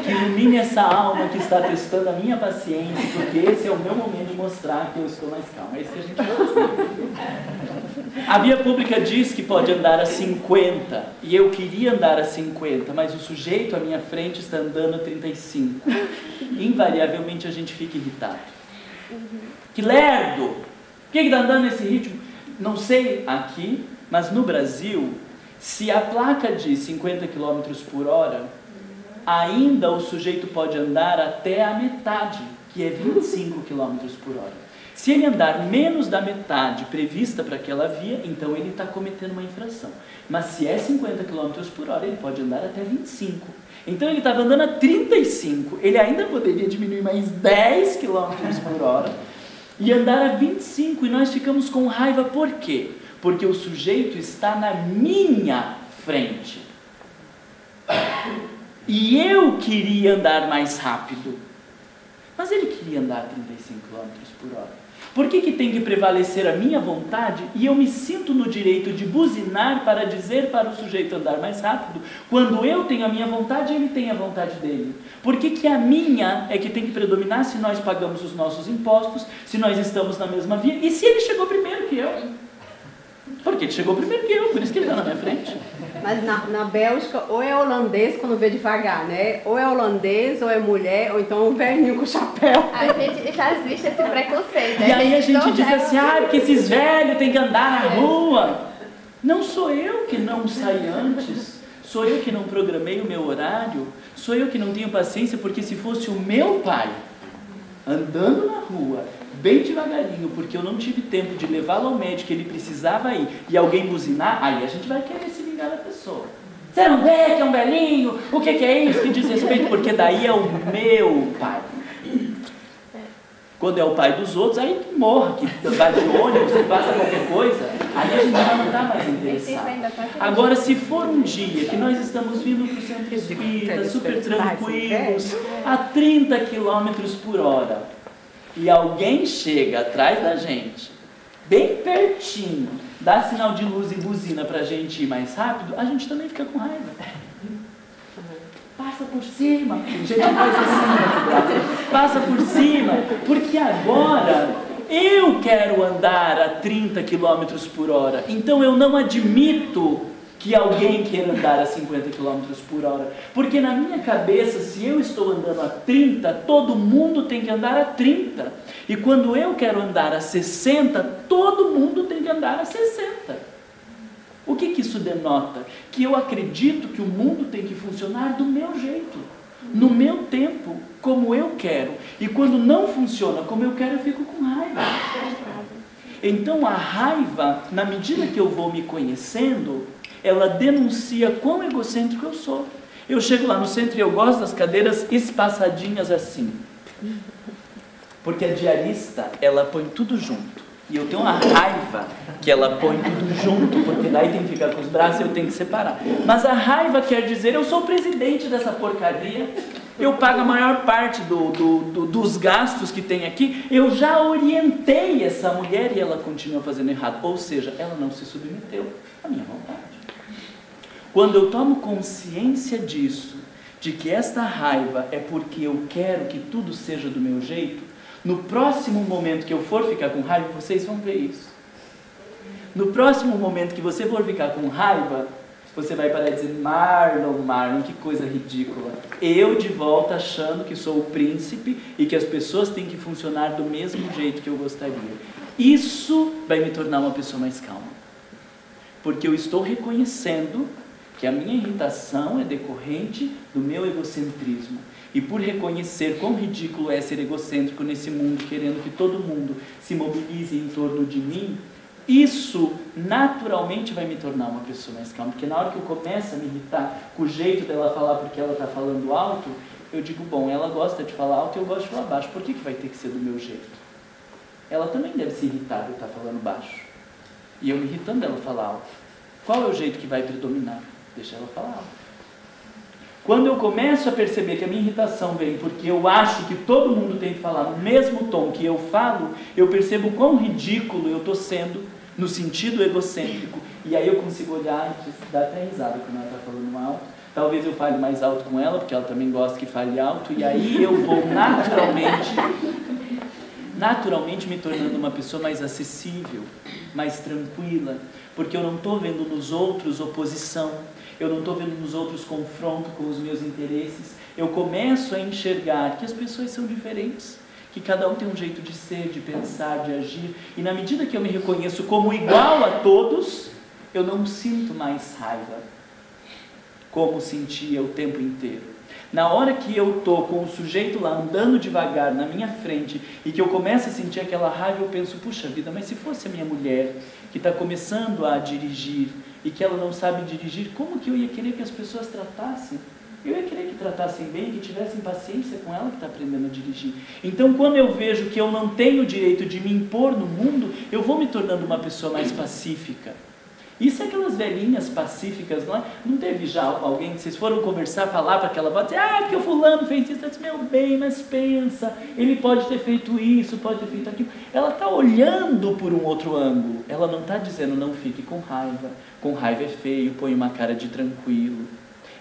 que ilumine essa alma que está testando a minha paciência, porque esse é o meu momento de mostrar que eu estou mais calmo. É isso que a gente vai fazer. A via pública diz que pode andar a 50, e eu queria andar a 50, mas o sujeito à minha frente está andando a 35. Invariavelmente a gente fica irritado. Que lerdo! Por que está andando nesse ritmo? Não sei aqui, mas no Brasil, se a placa diz 50 km por hora, ainda o sujeito pode andar até a metade, que é 25 km por hora. Se ele andar menos da metade prevista para aquela via, então ele está cometendo uma infração. Mas se é 50 km por hora, ele pode andar até 25. Então ele estava andando a 35, ele ainda poderia diminuir mais 10 km por hora e andar a 25, e nós ficamos com raiva. Por quê? Porque o sujeito está na minha frente. E eu queria andar mais rápido. Mas ele queria andar a 35 km por hora. Por que tem que prevalecer a minha vontade e eu me sinto no direito de buzinar para dizer para o sujeito andar mais rápido, quando eu tenho a minha vontade e ele tem a vontade dele? Por que a minha é que tem que predominar se nós pagamos os nossos impostos, se nós estamos na mesma via e se ele chegou primeiro que eu? Porque ele chegou primeiro que eu, por isso que ele está na minha frente. Mas na Bélgica, ou é holandês quando vê devagar, né? Ou é holandês, ou é mulher, ou então um velhinho com chapéu. A gente já existe esse preconceito, né? E aí a gente diz assim, porque esses velhos têm que andar na rua. Não sou eu que não saí antes, sou eu que não programei o meu horário, sou eu que não tenho paciência, porque se fosse o meu pai andando na rua, bem devagarinho, porque eu não tive tempo de levá-lo ao médico, ele precisava ir, e alguém buzinar, aí a gente vai querer se vingar da pessoa. Você não vê que é um velhinho? O que é isso que diz respeito? Porque daí é o meu pai. Quando é o pai dos outros, aí morra, que vai de ônibus, você passa qualquer coisa, aí a gente já não está mais interessado. Agora, se for um dia que nós estamos vindo para o centro espírita, super tranquilos, a 30 km por hora, e alguém chega atrás da gente, bem pertinho, dá sinal de luz e buzina para a gente ir mais rápido, a gente também fica com raiva. Passa por cima, a gente faz assim, passa por cima, porque agora eu quero andar a 30 km por hora, então eu não admito que alguém queira andar a 50 km por hora, porque na minha cabeça, se eu estou andando a 30, todo mundo tem que andar a 30, e quando eu quero andar a 60, todo mundo tem que andar a 60. O que isso denota? Que eu acredito que o mundo tem que funcionar do meu jeito, no meu tempo, como eu quero, e quando não funciona como eu quero, eu fico com raiva. Então a raiva, na medida que eu vou me conhecendo, ela denuncia quão egocêntrico eu sou. Eu chego lá no centro e eu gosto das cadeiras espaçadinhas assim. Porque a diarista, ela põe tudo junto. E eu tenho uma raiva que ela põe tudo junto, porque daí tem que ficar com os braços e eu tenho que separar. Mas a raiva quer dizer, eu sou o presidente dessa porcaria, eu pago a maior parte dos gastos que tem aqui, eu já orientei essa mulher e ela continua fazendo errado. Ou seja, ela não se submeteu à minha vontade. Quando eu tomo consciência disso, de que esta raiva é porque eu quero que tudo seja do meu jeito, no próximo momento que eu for ficar com raiva, vocês vão ver isso. No próximo momento que você for ficar com raiva, você vai parar de dizer, Marlon, que coisa ridícula. Eu de volta achando que sou o príncipe e que as pessoas têm que funcionar do mesmo jeito que eu gostaria. Isso vai me tornar uma pessoa mais calma. Porque eu estou reconhecendo que a minha irritação é decorrente do meu egocentrismo. E por reconhecer quão ridículo é ser egocêntrico nesse mundo, querendo que todo mundo se mobilize em torno de mim, isso naturalmente vai me tornar uma pessoa mais calma. Porque na hora que eu começo a me irritar com o jeito dela falar porque ela está falando alto, eu digo, bom, ela gosta de falar alto e eu gosto de falar baixo. Por que vai ter que ser do meu jeito? Ela também deve se irritar de eu estar falando baixo. E eu me irritando dela falar alto. Qual é o jeito que vai predominar? Deixa ela falar alto. Quando eu começo a perceber que a minha irritação vem porque eu acho que todo mundo tem que falar no mesmo tom que eu falo, eu percebo quão ridículo eu estou sendo no sentido egocêntrico. E aí eu consigo olhar e dar até risada quando ela está falando alto. Talvez eu fale mais alto com ela, porque ela também gosta que fale alto. E aí eu vou naturalmente me tornando uma pessoa mais acessível, mais tranquila. Porque eu não estou vendo nos outros oposição. Eu não estou vendo nos outros confronto com os meus interesses. Eu começo a enxergar que as pessoas são diferentes, que cada um tem um jeito de ser, de pensar, de agir. E na medida que eu me reconheço como igual a todos, eu não sinto mais raiva, como sentia o tempo inteiro. Na hora que eu estou com o sujeito lá andando devagar na minha frente e que eu começo a sentir aquela raiva, eu penso, puxa vida, mas se fosse a minha mulher que está começando a dirigir e que ela não sabe dirigir, como que eu ia querer que as pessoas tratassem? Eu ia querer que tratassem bem, que tivessem paciência com ela que está aprendendo a dirigir. Então, quando eu vejo que eu não tenho o direito de me impor no mundo, eu vou me tornando uma pessoa mais pacífica. Isso é aquelas velhinhas pacíficas, não é? Não teve já alguém que vocês foram conversar, falar para aquela avó, dizer, porque o fulano fez isso, ela disse, meu bem, mas pensa, ele pode ter feito isso, pode ter feito aquilo. Ela está olhando por um outro ângulo, ela não está dizendo, não fique com raiva é feio, põe uma cara de tranquilo.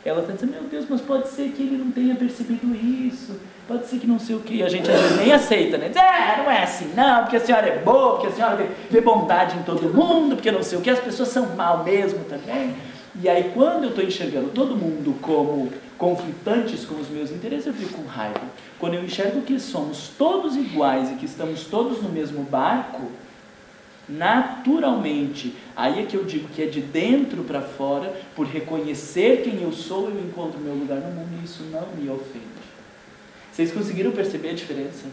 Ela está dizendo, meu Deus, mas pode ser que ele não tenha percebido isso, pode ser que não sei o que, a gente às vezes nem aceita, né? Diz, não é assim não, porque a senhora é boa, porque a senhora vê bondade em todo mundo, porque não sei o que, as pessoas são mal mesmo também. E aí quando eu estou enxergando todo mundo como conflitantes com os meus interesses, eu fico com raiva. Quando eu enxergo que somos todos iguais e que estamos todos no mesmo barco, naturalmente, aí é que eu digo que é de dentro para fora, por reconhecer quem eu sou, eu encontro meu lugar no mundo e isso não me ofende. Vocês conseguiram perceber a diferença?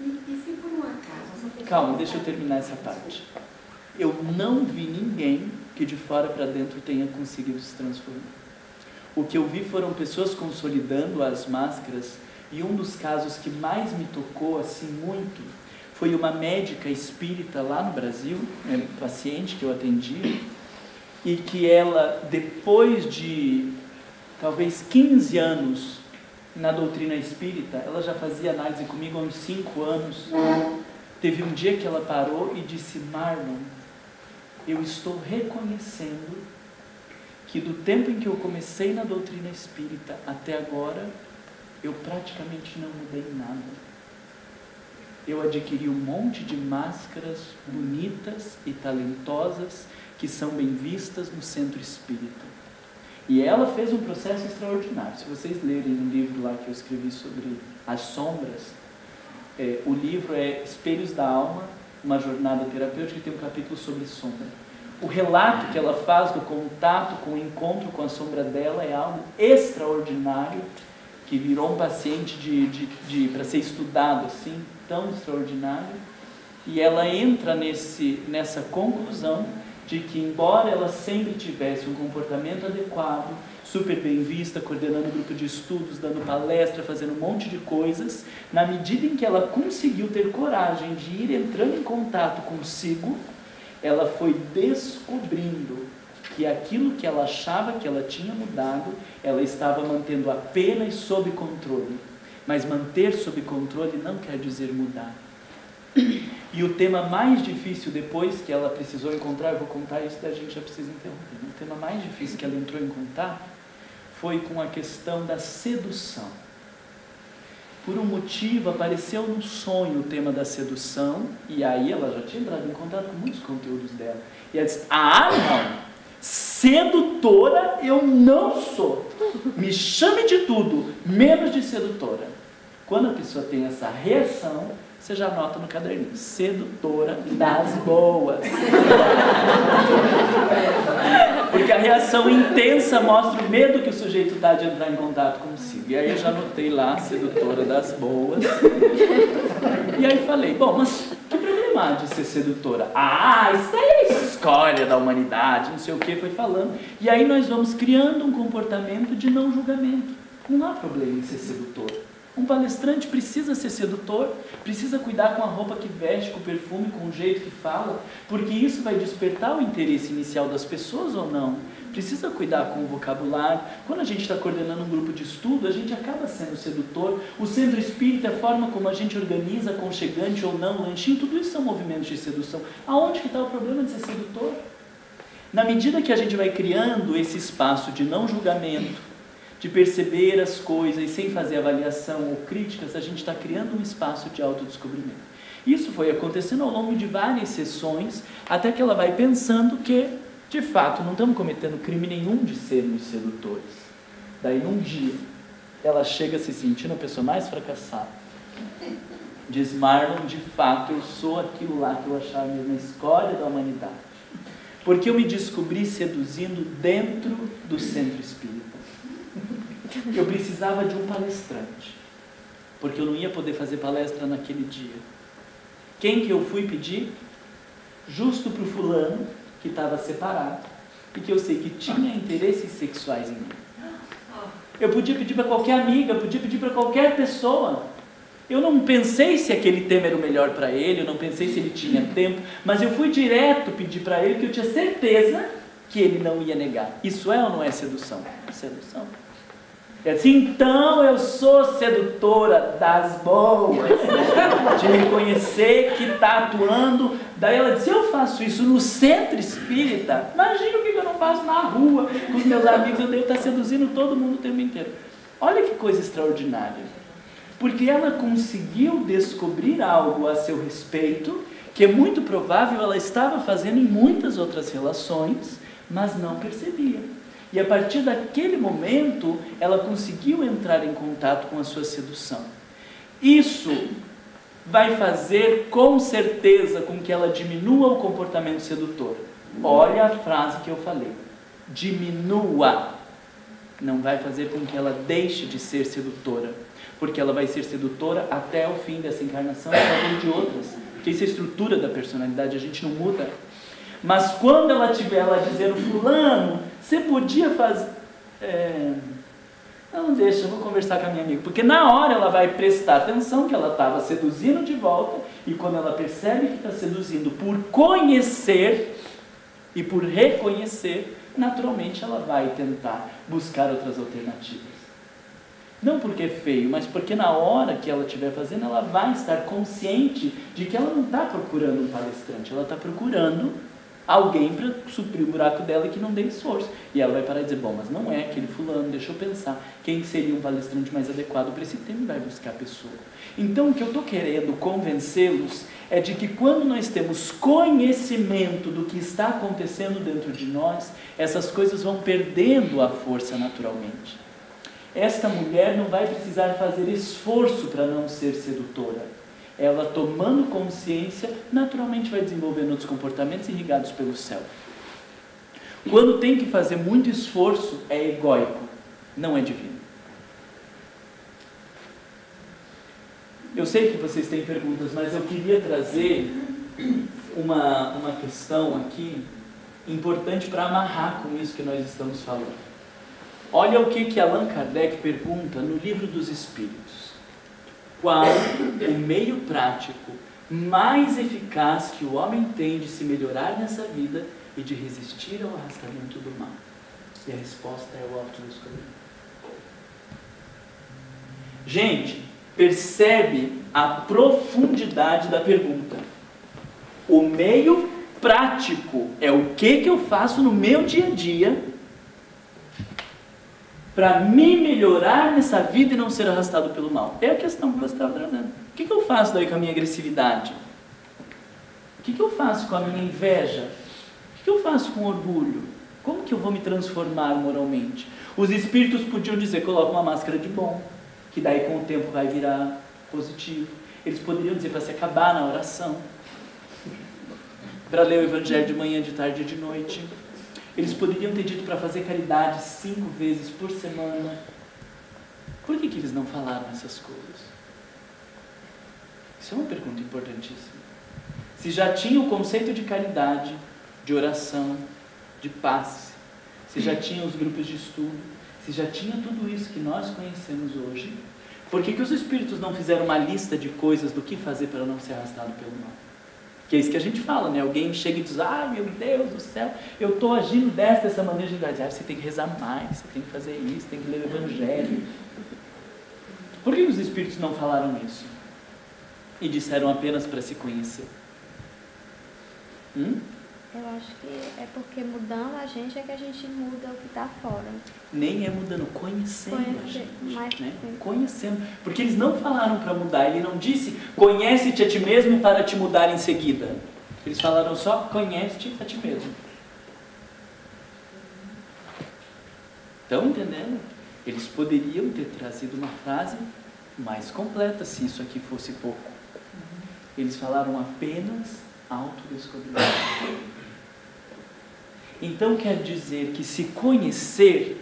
E se por um acaso... Calma, deixa eu terminar essa parte. Eu não vi ninguém que de fora para dentro tenha conseguido se transformar. O que eu vi foram pessoas consolidando as máscaras, e um dos casos que mais me tocou assim muito foi uma médica espírita lá no Brasil, paciente que eu atendi, e que ela, depois de talvez 15 anos na doutrina espírita, ela já fazia análise comigo há uns 5 anos, teve um dia que ela parou e disse, Marlon, eu estou reconhecendo que do tempo em que eu comecei na doutrina espírita até agora, eu praticamente não mudei nada. Eu adquiri um monte de máscaras bonitas e talentosas que são bem vistas no centro espírita. E ela fez um processo extraordinário. Se vocês lerem um livro lá que eu escrevi sobre as sombras, o livro é Espelhos da Alma, uma jornada terapêutica, que tem um capítulo sobre sombra. O relato que ela faz do contato, com o encontro com a sombra dela é algo extraordinário, que virou um paciente para ser estudado assim, tão extraordinário, e ela entra nessa conclusão de que, embora ela sempre tivesse um comportamento adequado, super bem vista, coordenando grupo de estudos, dando palestra, fazendo um monte de coisas, na medida em que ela conseguiu ter coragem de ir entrando em contato consigo, ela foi descobrindo que aquilo que ela achava que ela tinha mudado, ela estava mantendo apenas sob controle. Mas manter sob controle não quer dizer mudar. E o tema mais difícil depois que ela precisou encontrar, eu vou contar isso, da gente já precisa interromper. O tema mais difícil que ela entrou em contato foi com a questão da sedução. Por um motivo, apareceu no sonho o tema da sedução, e aí ela já tinha entrado em contato com muitos conteúdos dela. E ela disse, não, sedutora eu não sou. Me chame de tudo, menos de sedutora. Quando a pessoa tem essa reação, você já anota no caderninho, sedutora das boas. Porque a reação intensa mostra o medo que o sujeito dá de entrar em contato consigo. E aí eu já anotei lá, sedutora das boas. E aí falei, bom, mas que problema há de ser sedutora? Isso aí é escória da humanidade, não sei o que, foi falando. E aí nós vamos criando um comportamento de não julgamento. Não há problema em ser sedutor. Um palestrante precisa ser sedutor, precisa cuidar com a roupa que veste, com o perfume, com o jeito que fala, porque isso vai despertar o interesse inicial das pessoas ou não. Precisa cuidar com o vocabulário. Quando a gente está coordenando um grupo de estudo, a gente acaba sendo sedutor. O centro espírita, a forma como a gente organiza, aconchegante ou não, lanchinho, tudo isso são movimentos de sedução. Aonde que está o problema de ser sedutor? Na medida que a gente vai criando esse espaço de não julgamento, de perceber as coisas sem fazer avaliação ou críticas, a gente está criando um espaço de autodescobrimento. Isso foi acontecendo ao longo de várias sessões, até que ela vai pensando que, de fato, não estamos cometendo crime nenhum de sermos sedutores. Daí, num dia, ela chega se sentindo a pessoa mais fracassada. Diz, Marlon, de fato, eu sou aquilo lá que eu achava mesmo a escória da humanidade. Porque eu me descobri seduzindo dentro do centro espírita. Eu precisava de um palestrante, porque eu não ia poder fazer palestra naquele dia. Quem que eu fui pedir? Justo para o fulano, que estava separado, e que eu sei que tinha interesses sexuais em mim. Eu podia pedir para qualquer amiga, podia pedir para qualquer pessoa. Eu não pensei se aquele tema era o melhor para ele, eu não pensei se ele tinha tempo, mas eu fui direto pedir para ele, que eu tinha certeza que ele não ia negar. Isso é ou não é sedução? Sedução. É assim, então eu sou sedutora das boas, de me conhecer, que está atuando. Daí ela disse, eu faço isso no centro espírita, imagina o que eu não faço na rua, com os meus amigos, eu devo estar seduzindo todo mundo o tempo inteiro. Olha que coisa extraordinária, porque ela conseguiu descobrir algo a seu respeito, que é muito provável ela estava fazendo em muitas outras relações, mas não percebia. E a partir daquele momento, ela conseguiu entrar em contato com a sua sedução. Isso vai fazer, com certeza, com que ela diminua o comportamento sedutor. Olha a frase que eu falei. Diminua. Não vai fazer com que ela deixe de ser sedutora. Porque ela vai ser sedutora até o fim dessa encarnação, a favor de outras. Porque isso é a estrutura da personalidade, a gente não muda. Mas quando ela estiver lá dizendo, fulano, você podia fazer... Não, deixa, eu vou conversar com a minha amiga. Porque na hora ela vai prestar atenção que ela estava seduzindo de volta, e quando ela percebe que está seduzindo por conhecer e por reconhecer, naturalmente ela vai tentar buscar outras alternativas. Não porque é feio, mas porque na hora que ela estiver fazendo, ela vai estar consciente de que ela não está procurando um palestrante, ela está procurando alguém para suprir o buraco dela e que não dê esforço. E ela vai parar e dizer, bom, mas não é aquele fulano, deixa eu pensar quem seria um palestrante mais adequado para esse tema, e vai buscar a pessoa. Então o que eu estou querendo convencê-los é de que quando nós temos conhecimento do que está acontecendo dentro de nós, essas coisas vão perdendo a força naturalmente. Esta mulher não vai precisar fazer esforço para não ser sedutora. Ela, tomando consciência, naturalmente vai desenvolvendo outros comportamentos irrigados pelo self. Quando tem que fazer muito esforço, é egóico, não é divino. Eu sei que vocês têm perguntas, mas eu queria trazer uma questão aqui importante para amarrar com isso que nós estamos falando. Olha o que Allan Kardec pergunta no Livro dos Espíritos. Qual o meio prático mais eficaz que o homem tem de se melhorar nessa vida e de resistir ao arrastamento do mal? E a resposta é o autodescobrimento. Gente, percebe a profundidade da pergunta. O meio prático é o que eu faço no meu dia a dia para me melhorar nessa vida e não ser arrastado pelo mal. É a questão que você estava trazendo. O que eu faço daí com a minha agressividade? O que eu faço com a minha inveja? O que eu faço com o orgulho? Como que eu vou me transformar moralmente? Os espíritos podiam dizer, coloca uma máscara de bom, que daí com o tempo vai virar positivo. Eles poderiam dizer para se acabar na oração, para ler o Evangelho de manhã, de tarde e de noite. Eles poderiam ter dito para fazer caridade 5 vezes por semana. Por que eles não falaram essas coisas? Isso é uma pergunta importantíssima. Se já tinha o conceito de caridade, de oração, de paz, se já tinha os grupos de estudo, se já tinha tudo isso que nós conhecemos hoje, por que os espíritos não fizeram uma lista de coisas do que fazer para não ser arrastado pelo mal? Que é isso que a gente fala, né? Alguém chega e diz, meu Deus do céu, eu estou agindo dessa maneira. De você tem que rezar mais, você tem que fazer isso, tem que ler o Evangelho. Por que os espíritos não falaram isso? E disseram apenas para se conhecer? Eu acho que é porque mudando a gente é que a gente muda o que está fora. Nem é mudando, conhecendo a gente. Mais né? Conhecendo. Porque eles não falaram para mudar, ele não disse, conhece-te a ti mesmo para te mudar em seguida. Eles falaram só, conhece-te a ti mesmo. Estão entendendo? Eles poderiam ter trazido uma frase mais completa, se isso aqui fosse pouco. Eles falaram apenas autodescobrimento. Então quer dizer que se conhecer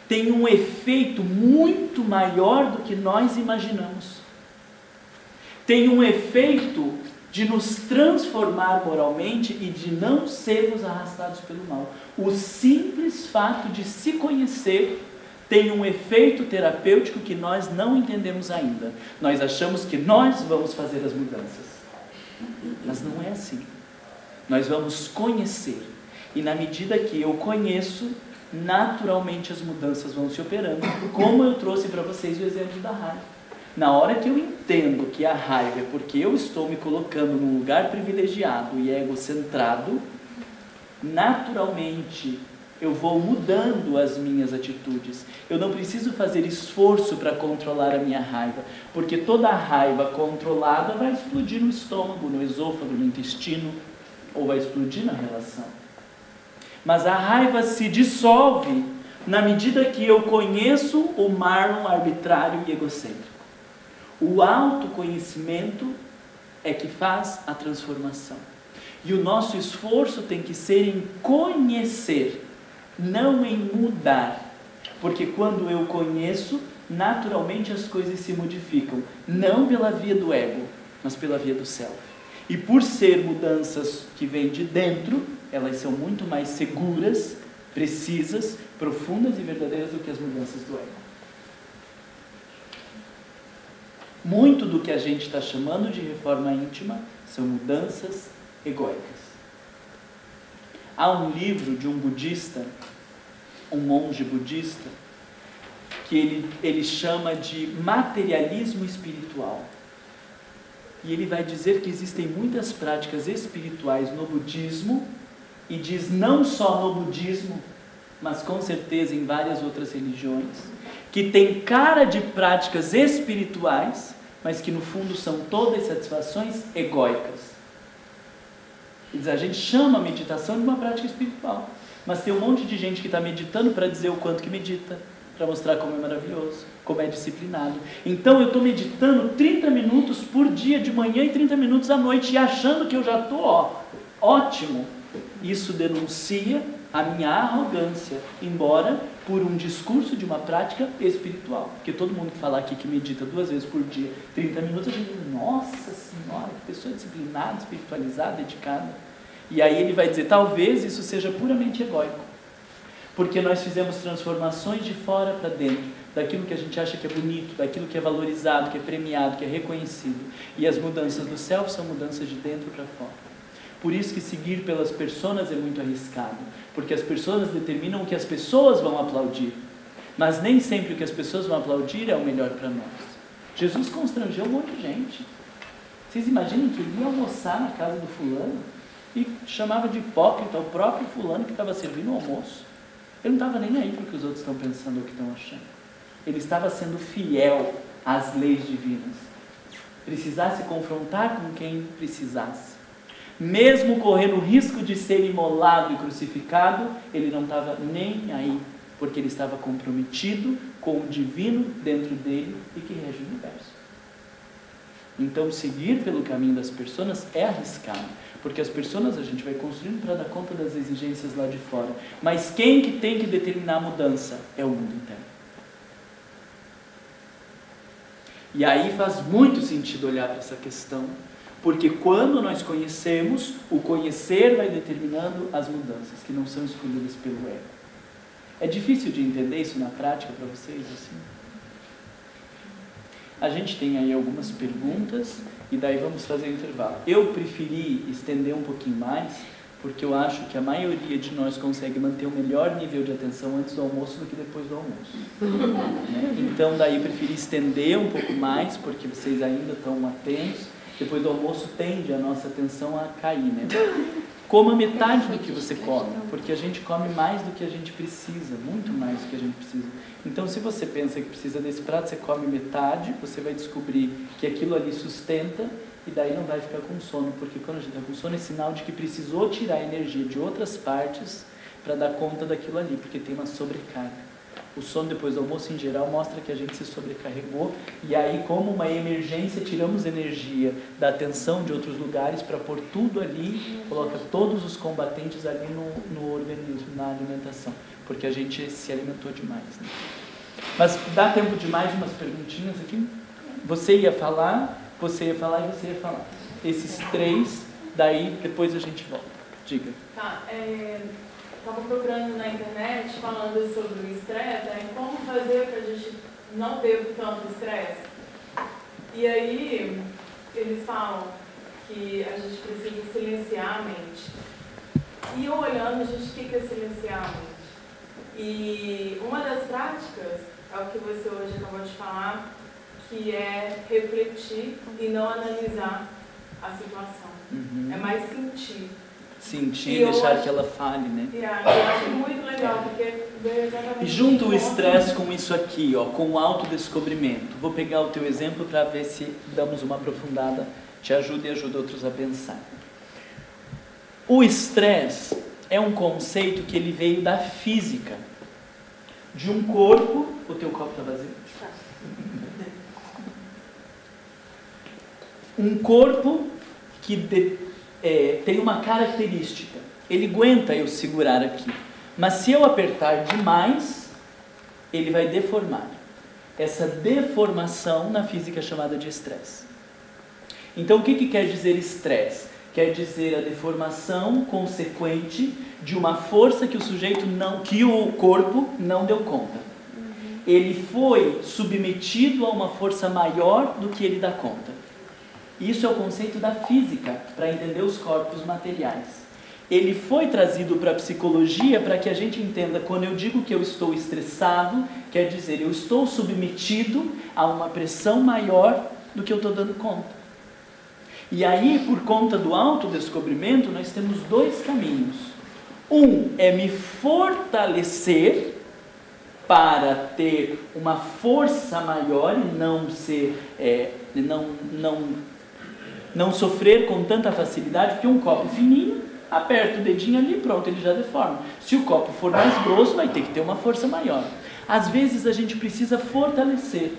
tem um efeito muito maior do que nós imaginamos. Tem um efeito de nos transformar moralmente e de não sermos arrastados pelo mal. O simples fato de se conhecer tem um efeito terapêutico que nós não entendemos ainda. Nós achamos que nós vamos fazer as mudanças. Mas não é assim. Nós vamos conhecer. E na medida que eu conheço, naturalmente as mudanças vão se operando. Como eu trouxe para vocês o exemplo da raiva. Na hora que eu entendo que a raiva é porque eu estou me colocando num lugar privilegiado e egocentrado, naturalmente eu vou mudando as minhas atitudes. Eu não preciso fazer esforço para controlar a minha raiva, porque toda a raiva controlada vai explodir no estômago, no esôfago, no intestino, ou vai explodir na relação. Mas a raiva se dissolve na medida que eu conheço o Marlon arbitrário e egocêntrico. O autoconhecimento é que faz a transformação. E o nosso esforço tem que ser em conhecer, não em mudar. Porque quando eu conheço, naturalmente as coisas se modificam. Não pela via do ego, mas pela via do self. E por ser mudanças que vêm de dentro, elas são muito mais seguras, precisas, profundas e verdadeiras do que as mudanças do ego. Muito do que a gente está chamando de reforma íntima são mudanças egóicas. Há um livro de um budista, um monge budista, que ele chama de materialismo espiritual. E ele vai dizer que existem muitas práticas espirituais no budismo, e diz não só no budismo, mas com certeza em várias outras religiões, que tem cara de práticas espirituais, mas que no fundo são todas satisfações egóicas. Ele diz, a gente chama a meditação de uma prática espiritual, mas tem um monte de gente que está meditando para dizer o quanto que medita, para mostrar como é maravilhoso, como é disciplinado. Então eu estou meditando 30 minutos por dia de manhã e 30 minutos à noite, e achando que eu já estou ótimo. Isso denuncia a minha arrogância, embora por um discurso de uma prática espiritual. Porque todo mundo que fala aqui que medita 2 vezes por dia, 30 minutos, a gente diz, nossa senhora, que pessoa disciplinada, espiritualizada, dedicada. E aí ele vai dizer, talvez isso seja puramente egóico. Porque nós fizemos transformações de fora para dentro, daquilo que a gente acha que é bonito, daquilo que é valorizado, que é premiado, que é reconhecido. E as mudanças do self são mudanças de dentro para fora. Por isso que seguir pelas personas é muito arriscado, porque as pessoas determinam o que as pessoas vão aplaudir, mas nem sempre o que as pessoas vão aplaudir é o melhor para nós. Jesus constrangeu um monte de gente. Vocês imaginam que ele ia almoçar na casa do fulano e chamava de hipócrita o próprio fulano que estava servindo o almoço? Ele não estava nem aí para o que os outros estão pensando ou o que estão achando. Ele estava sendo fiel às leis divinas. Precisasse confrontar com quem precisasse. Mesmo correndo o risco de ser imolado e crucificado, ele não estava nem aí, porque ele estava comprometido com o divino dentro dele e que rege o universo. Então, seguir pelo caminho das pessoas é arriscado, porque as pessoas a gente vai construindo para dar conta das exigências lá de fora. Mas quem que tem que determinar a mudança? É o mundo interno. E aí faz muito sentido olhar para essa questão, porque quando nós conhecemos, o conhecer vai determinando as mudanças, que não são escolhidas pelo ego. É difícil de entender isso na prática para vocês, assim? A gente tem aí algumas perguntas e daí vamos fazer o intervalo. Eu preferi estender um pouquinho mais, porque eu acho que a maioria de nós consegue manter o melhor nível de atenção antes do almoço do que depois do almoço. Né? Então daí eu preferi estender um pouco mais, porque vocês ainda estão atentos. Depois do almoço tende a nossa atenção a cair, né? Coma metade do que você come, porque a gente come mais do que a gente precisa, muito mais do que a gente precisa. Então, se você pensa que precisa desse prato, você come metade, você vai descobrir que aquilo ali sustenta e daí não vai ficar com sono, porque quando a gente está com sono é sinal de que precisou tirar energia de outras partes para dar conta daquilo ali, porque tem uma sobrecarga. O sono depois do almoço, em geral, mostra que a gente se sobrecarregou e aí, como uma emergência, tiramos energia da atenção de outros lugares para pôr tudo ali, coloca todos os combatentes ali no organismo, na alimentação, porque a gente se alimentou demais. Né? Mas dá tempo de mais umas perguntinhas aqui? Você ia falar e você ia falar. Esses três, daí depois a gente volta. Diga. Tá, estava procurando na internet falando sobre o estresse, né? Como fazer para a gente não ter tanto estresse. E aí eles falam que a gente precisa silenciar a mente. E eu olhando, a gente, o que é silenciar a mente? E uma das práticas é o que você hoje acabou de falar, que é refletir e não analisar a situação. É mais sentir. Sentir e deixar que ela fale, né? Eu acho muito legal, porque veio exatamente... E junto o estresse com isso aqui, ó, com o autodescobrimento. Vou pegar o teu exemplo para ver se damos uma aprofundada, te ajuda e ajuda outros a pensar. O estresse é um conceito que ele veio da física, de um corpo... O teu copo está vazio? Um corpo que tem uma característica. Ele aguenta eu segurar aqui. Mas se eu apertar demais, ele vai deformar. Essa deformação na física é chamada de estresse. Então o que quer dizer estresse? Quer dizer a deformação consequente de uma força que o corpo não deu conta. Ele foi submetido a uma força maior do que ele dá conta. Isso é o conceito da física, para entender os corpos materiais. Ele foi trazido para a psicologia para que a gente entenda, quando eu digo que eu estou estressado, quer dizer, eu estou submetido a uma pressão maior do que eu estou dando conta. E aí, por conta do autodescobrimento, nós temos dois caminhos. Um é me fortalecer para ter uma força maior e não ser, não sofrer com tanta facilidade, porque um copo fininho, aperta o dedinho ali, pronto, ele já deforma. Se o copo for mais grosso, vai ter que ter uma força maior. Às vezes a gente precisa fortalecer,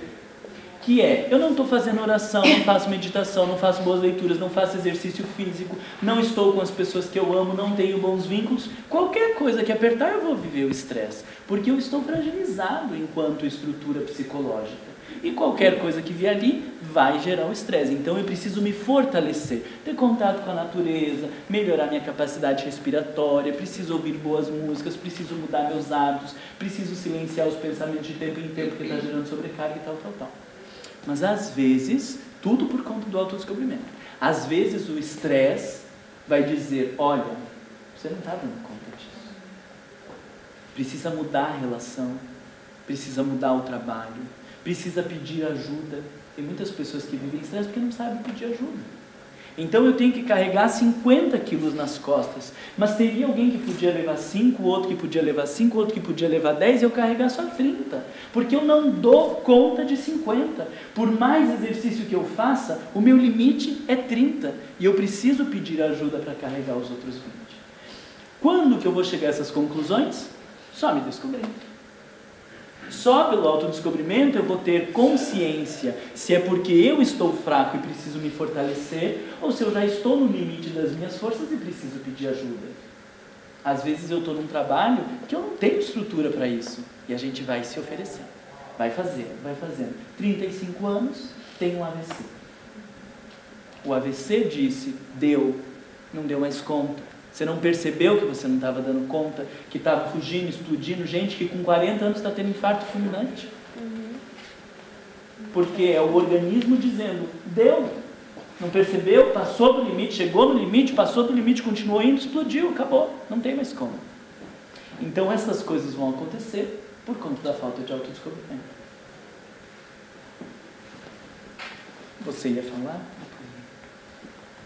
que eu não estou fazendo oração, não faço meditação, não faço boas leituras, não faço exercício físico, não estou com as pessoas que eu amo, não tenho bons vínculos, qualquer coisa que apertar eu vou viver o estresse, porque eu estou fragilizado enquanto estrutura psicológica. E qualquer coisa que vier ali vai gerar o estresse. Então eu preciso me fortalecer, ter contato com a natureza, melhorar minha capacidade respiratória, preciso ouvir boas músicas, preciso mudar meus hábitos, preciso silenciar os pensamentos de tempo em tempo que está gerando sobrecarga e tal. Mas às vezes, tudo por conta do autodescobrimento. Às vezes o estresse vai dizer, olha, você não está dando conta disso. Precisa mudar a relação, precisa mudar o trabalho, precisa pedir ajuda. Tem muitas pessoas que vivem estresse porque não sabem pedir ajuda. Então eu tenho que carregar 50 quilos nas costas, mas teria alguém que podia levar 5, outro que podia levar 5, outro que podia levar 10 e eu carregar só 30, porque eu não dou conta de 50. Por mais exercício que eu faça, o meu limite é 30 e eu preciso pedir ajuda para carregar os outros 20. Quando que eu vou chegar a essas conclusões? Só me descobrindo. Só pelo autodescobrimento eu vou ter consciência se é porque eu estou fraco e preciso me fortalecer, ou se eu já estou no limite das minhas forças e preciso pedir ajuda. Às vezes eu estou num trabalho que eu não tenho estrutura para isso, e a gente vai se oferecendo, vai fazendo. 35 anos, tem um AVC. O AVC disse, não deu mais conta. Você não percebeu que você não estava dando conta, que estava fugindo, explodindo, gente que com 40 anos está tendo infarto fulminante. Porque é o organismo dizendo, não percebeu, passou do limite, chegou no limite, passou do limite, continuou indo, explodiu, acabou, não tem mais como. Então essas coisas vão acontecer por conta da falta de autodescobrimento. Você ia falar?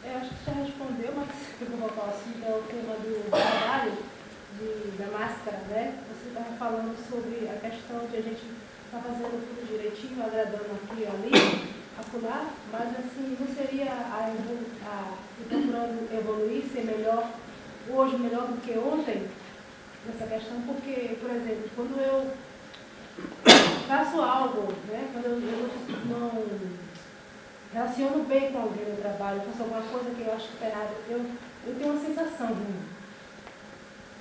Eu acho que você já respondeu, mas eu vou voltar assim, é o tema do trabalho, da máscara, né? Você estava falando sobre a questão de a gente estar fazendo tudo direitinho, agradando aqui e ali, acolá, mas assim, não seria procurando evoluir, ser melhor, hoje melhor do que ontem, nessa questão? Porque, por exemplo, quando eu faço algo, né? Quando eu não relaciono bem com alguém no trabalho, faço alguma coisa que eu acho que está errada, eu tenho uma sensação ruim.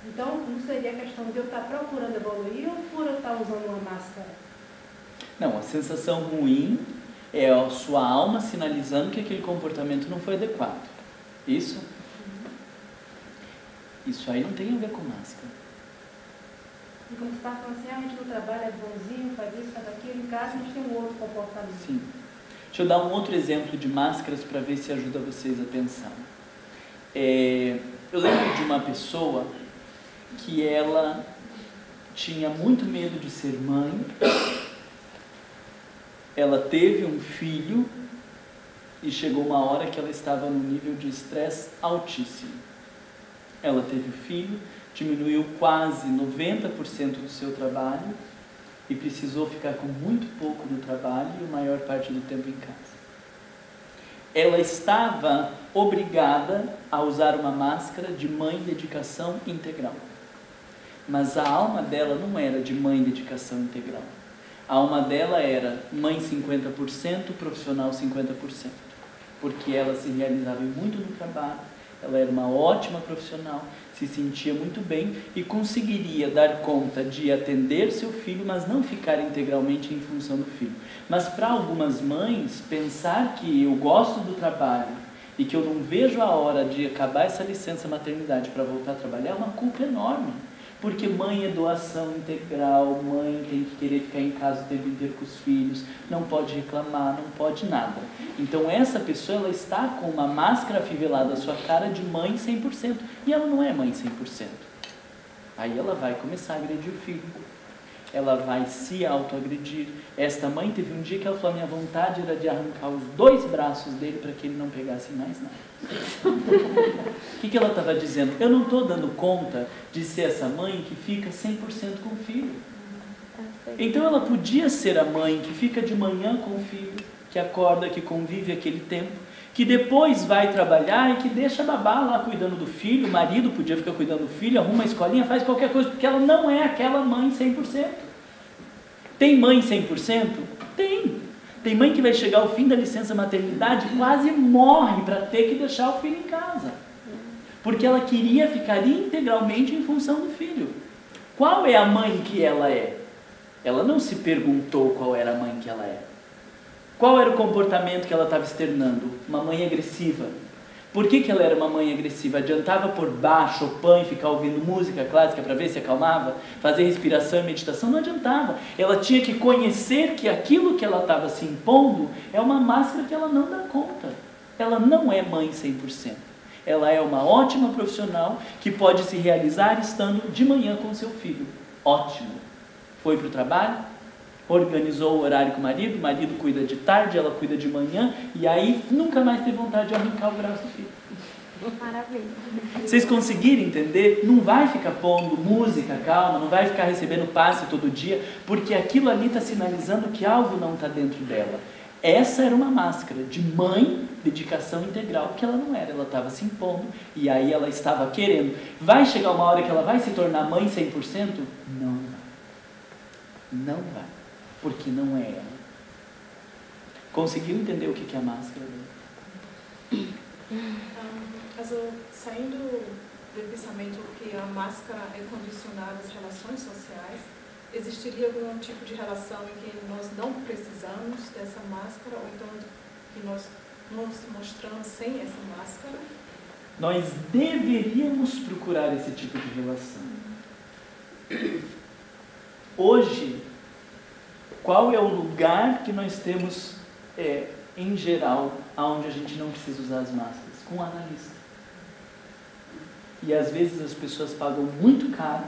Então, não seria a questão de eu estar procurando evoluir ou por eu estar usando uma máscara? Não, a sensação ruim é a sua alma sinalizando que aquele comportamento não foi adequado. Isso? Isso aí não tem a ver com máscara. E quando você está falando assim, a gente no trabalho é bonzinho, faz isso, faz aquilo, em casa a gente tem um outro comportamento. Sim. Deixa eu dar um outro exemplo de máscaras para ver se ajuda vocês a pensar. Eu lembro de uma pessoa que ela tinha muito medo de ser mãe, ela teve um filho e chegou uma hora que ela estava num nível de estresse altíssimo. Ela teve o filho, diminuiu quase 90% do seu trabalho, e precisou ficar com muito pouco do trabalho e a maior parte do tempo em casa. Ela estava obrigada a usar uma máscara de mãe dedicação integral. Mas a alma dela não era de mãe dedicação integral. A alma dela era mãe 50%, profissional 50%. Porque ela se realizava muito no trabalho, ela era uma ótima profissional, se sentia muito bem e conseguiria dar conta de atender seu filho, mas não ficar integralmente em função do filho. Mas para algumas mães, pensar que eu gosto do trabalho e que eu não vejo a hora de acabar essa licença maternidade para voltar a trabalhar é uma culpa enorme. Porque mãe é doação integral, mãe tem que querer ficar em casa o tempo inteiro com os filhos, não pode reclamar, não pode nada. Então essa pessoa, ela está com uma máscara afivelada à sua cara de mãe 100%, e ela não é mãe 100%. Aí ela vai começar a agredir o filho, ela vai se autoagredir. Esta mãe teve um dia que ela falou, minha vontade era de arrancar os 2 braços dele para que ele não pegasse mais nada. O que ela estava dizendo? Eu não estou dando conta de ser essa mãe que fica 100% com o filho. Então ela podia ser a mãe que fica de manhã com o filho, que acorda, que convive aquele tempo, que depois vai trabalhar e que deixa a babá lá cuidando do filho, o marido podia ficar cuidando do filho, arruma a escolinha, faz qualquer coisa, porque ela não é aquela mãe 100%. Tem mãe 100%? Tem. Tem mãe que vai chegar ao fim da licença maternidade e quase morre para ter que deixar o filho em casa. Porque ela queria ficar integralmente em função do filho. Qual é a mãe que ela é? Ela não se perguntou qual era a mãe que ela é. Qual era o comportamento que ela estava externando? Uma mãe agressiva. Por que ela era uma mãe agressiva? Adiantava por baixo Chopin e ficar ouvindo música clássica para ver se acalmava? Fazer respiração e meditação? Não adiantava. Ela tinha que conhecer que aquilo que ela estava se impondo é uma máscara que ela não dá conta. Ela não é mãe 100%. Ela é uma ótima profissional que pode se realizar estando de manhã com seu filho. Ótimo. Foi para o trabalho, organizou o horário com o marido cuida de tarde, ela cuida de manhã, e aí nunca mais teve vontade de arrancar o braço do filho. Maravilha. Vocês conseguiram entender? Não vai ficar pondo música calma, não vai ficar recebendo passe todo dia, porque aquilo ali está sinalizando que algo não está dentro dela. Essa era uma máscara de mãe, dedicação integral, que ela não era, ela estava se impondo, e aí ela estava querendo. Vai chegar uma hora que ela vai se tornar mãe 100%? Não vai. Não vai. Porque não é ela. Conseguiu entender o que é a máscara? Also, saindo do pensamento que a máscara é condicionada às relações sociais, existiria algum tipo de relação em que nós não precisamos dessa máscara, ou então que nós nos mostramos sem essa máscara? Nós deveríamos procurar esse tipo de relação. Hoje, qual é o lugar que nós temos, em geral, onde a gente não precisa usar as máscaras? Com o analista. E às vezes as pessoas pagam muito caro,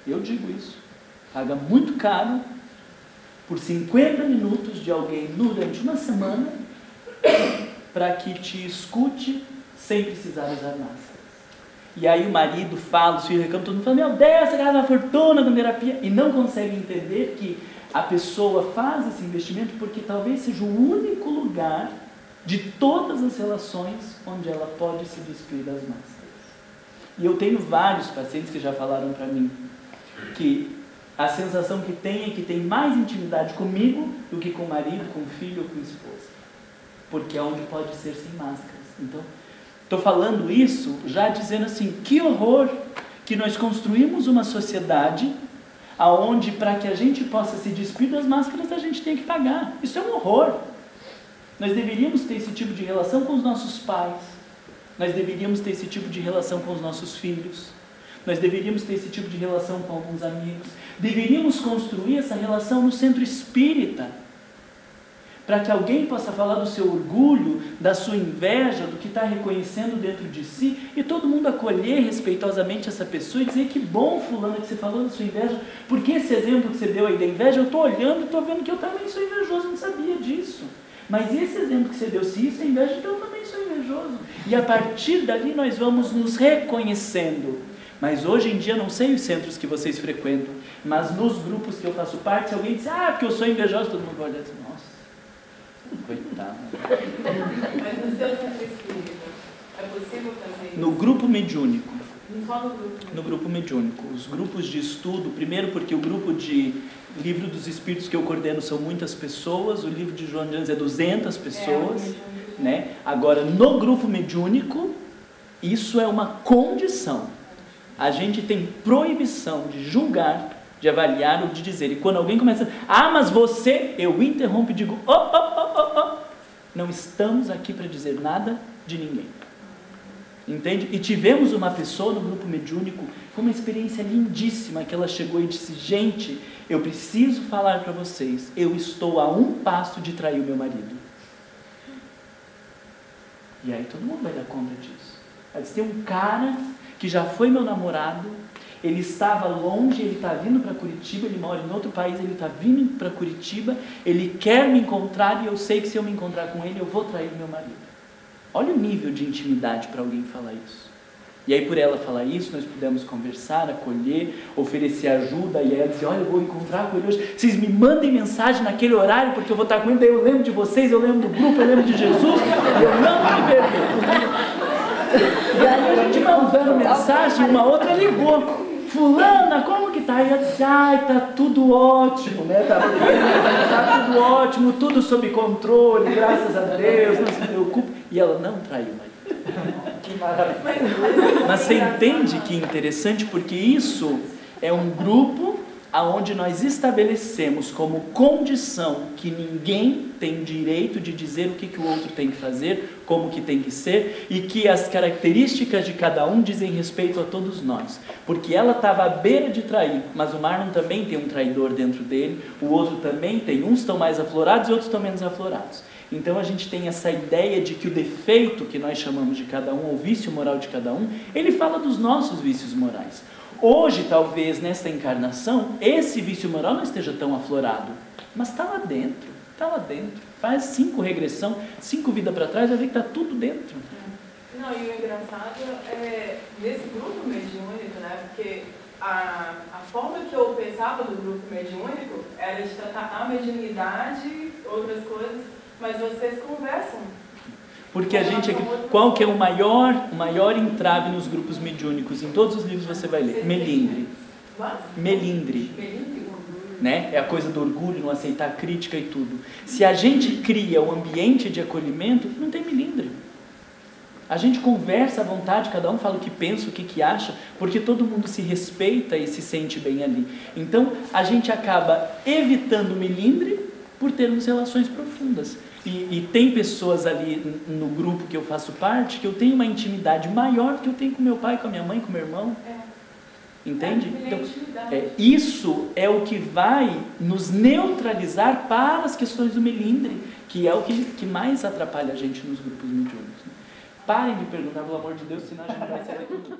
eu digo isso, paga muito caro por 50 minutos de alguém durante uma semana para que te escute sem precisar usar máscaras. E aí o marido fala, os filhos reclamam, todo mundo fala, meu Deus, você gasta uma fortuna com terapia, e não consegue entender que a pessoa faz esse investimento porque talvez seja o único lugar de todas as relações onde ela pode se despir das máscaras. E eu tenho vários pacientes que já falaram para mim que a sensação que tem é que tem mais intimidade comigo do que com o marido, com o filho ou com a esposa. Porque é onde pode ser sem máscaras. Então, estou falando isso já dizendo assim, que horror que nós construímos uma sociedade aonde para que a gente possa se despir das máscaras a gente tem que pagar. Isso é um horror. Nós deveríamos ter esse tipo de relação com os nossos pais. Nós deveríamos ter esse tipo de relação com os nossos filhos. Nós deveríamos ter esse tipo de relação com alguns amigos. Deveríamos construir essa relação no centro espírita, para que alguém possa falar do seu orgulho, da sua inveja, do que está reconhecendo dentro de si, e todo mundo acolher respeitosamente essa pessoa e dizer que bom, fulano, que você falou da sua inveja, porque esse exemplo que você deu aí da inveja, eu estou olhando e estou vendo que eu também sou invejoso, não sabia disso. Mas esse exemplo que você deu, se isso é inveja, então eu também sou invejoso. E a partir dali nós vamos nos reconhecendo. Mas hoje em dia, não sei os centros que vocês frequentam, mas nos grupos que eu faço parte, se alguém diz, porque eu sou invejoso, todo mundo vai olhar e diz, nossa, coitado. Mas no seu centro espírita, é possível fazer isso? No grupo mediúnico. Só no grupo? No grupo mediúnico. Os grupos de estudo, primeiro porque o grupo de Livro dos Espíritos que eu coordeno são muitas pessoas, o livro de João de Anjos é 200 pessoas, né? Agora, no grupo mediúnico, isso é uma condição. A gente tem proibição de julgar, de avaliar ou de dizer. E quando alguém começa, mas você, eu interrompo e digo, não estamos aqui para dizer nada de ninguém. Entende? E tivemos uma pessoa no grupo mediúnico, foi uma experiência lindíssima, que ela chegou e disse, gente, eu preciso falar para vocês, eu estou a um passo de trair o meu marido. E aí todo mundo vai dar conta disso. Ela disse, tem um cara que já foi meu namorado, ele estava longe, ele está vindo para Curitiba, ele mora em outro país, ele está vindo para Curitiba, ele quer me encontrar e eu sei que se eu me encontrar com ele, eu vou trair meu marido. Olha o nível de intimidade para alguém falar isso. E aí por ela falar isso, nós pudemos conversar, acolher, oferecer ajuda, e aí ela disse, olha, eu vou encontrar com ele hoje, vocês me mandem mensagem naquele horário, porque eu vou estar com ele, daí eu lembro de vocês, eu lembro do grupo, eu lembro de Jesus, e eu não me perco. E aí a gente mandando mensagem, uma outra ligou, fulana, como que tá? E ela disse, tá tudo ótimo, né? Tá tudo ótimo, tudo sob controle, graças a Deus, não se preocupe. E ela não traiu o marido. Que maravilha. Mas você entende que é interessante, porque isso é um grupo aonde nós estabelecemos como condição que ninguém tem direito de dizer o que o outro tem que fazer, como que tem que ser, e que as características de cada um dizem respeito a todos nós. Porque ela estava à beira de trair, mas o Marlon também tem um traidor dentro dele, o outro também tem, uns estão mais aflorados e outros estão menos aflorados. Então a gente tem essa ideia de que o defeito que nós chamamos de cada um, ou o vício moral de cada um, ele fala dos nossos vícios morais. Hoje, talvez, nesta encarnação, esse vício moral não esteja tão aflorado, mas está lá dentro, está lá dentro. Faz 5 regressão, 5 vidas para trás, vai ver que está tudo dentro. Não, e o engraçado é, nesse grupo mediúnico, né, porque a forma que eu pensava do grupo mediúnico era de tratar a mediunidade, outras coisas, mas vocês conversam. Porque a gente, qual que é o maior entrave nos grupos mediúnicos? Em todos os livros você vai ler. Melindre. Melindre. Né? É a coisa do orgulho, não aceitar crítica e tudo. Se a gente cria um ambiente de acolhimento, não tem melindre. A gente conversa à vontade, cada um fala o que pensa, o que acha, porque todo mundo se respeita e se sente bem ali. Então, a gente acaba evitando melindre por termos relações profundas. E tem pessoas ali no grupo que eu faço parte, que eu tenho uma intimidade maior do que eu tenho com meu pai, com a minha mãe, com meu irmão. Entende? Então, isso é o que vai nos neutralizar para as questões do melindre, que é o que mais atrapalha a gente nos grupos mediúnicos. Parem de perguntar, pelo amor de Deus, senão a gente vai sair daqui.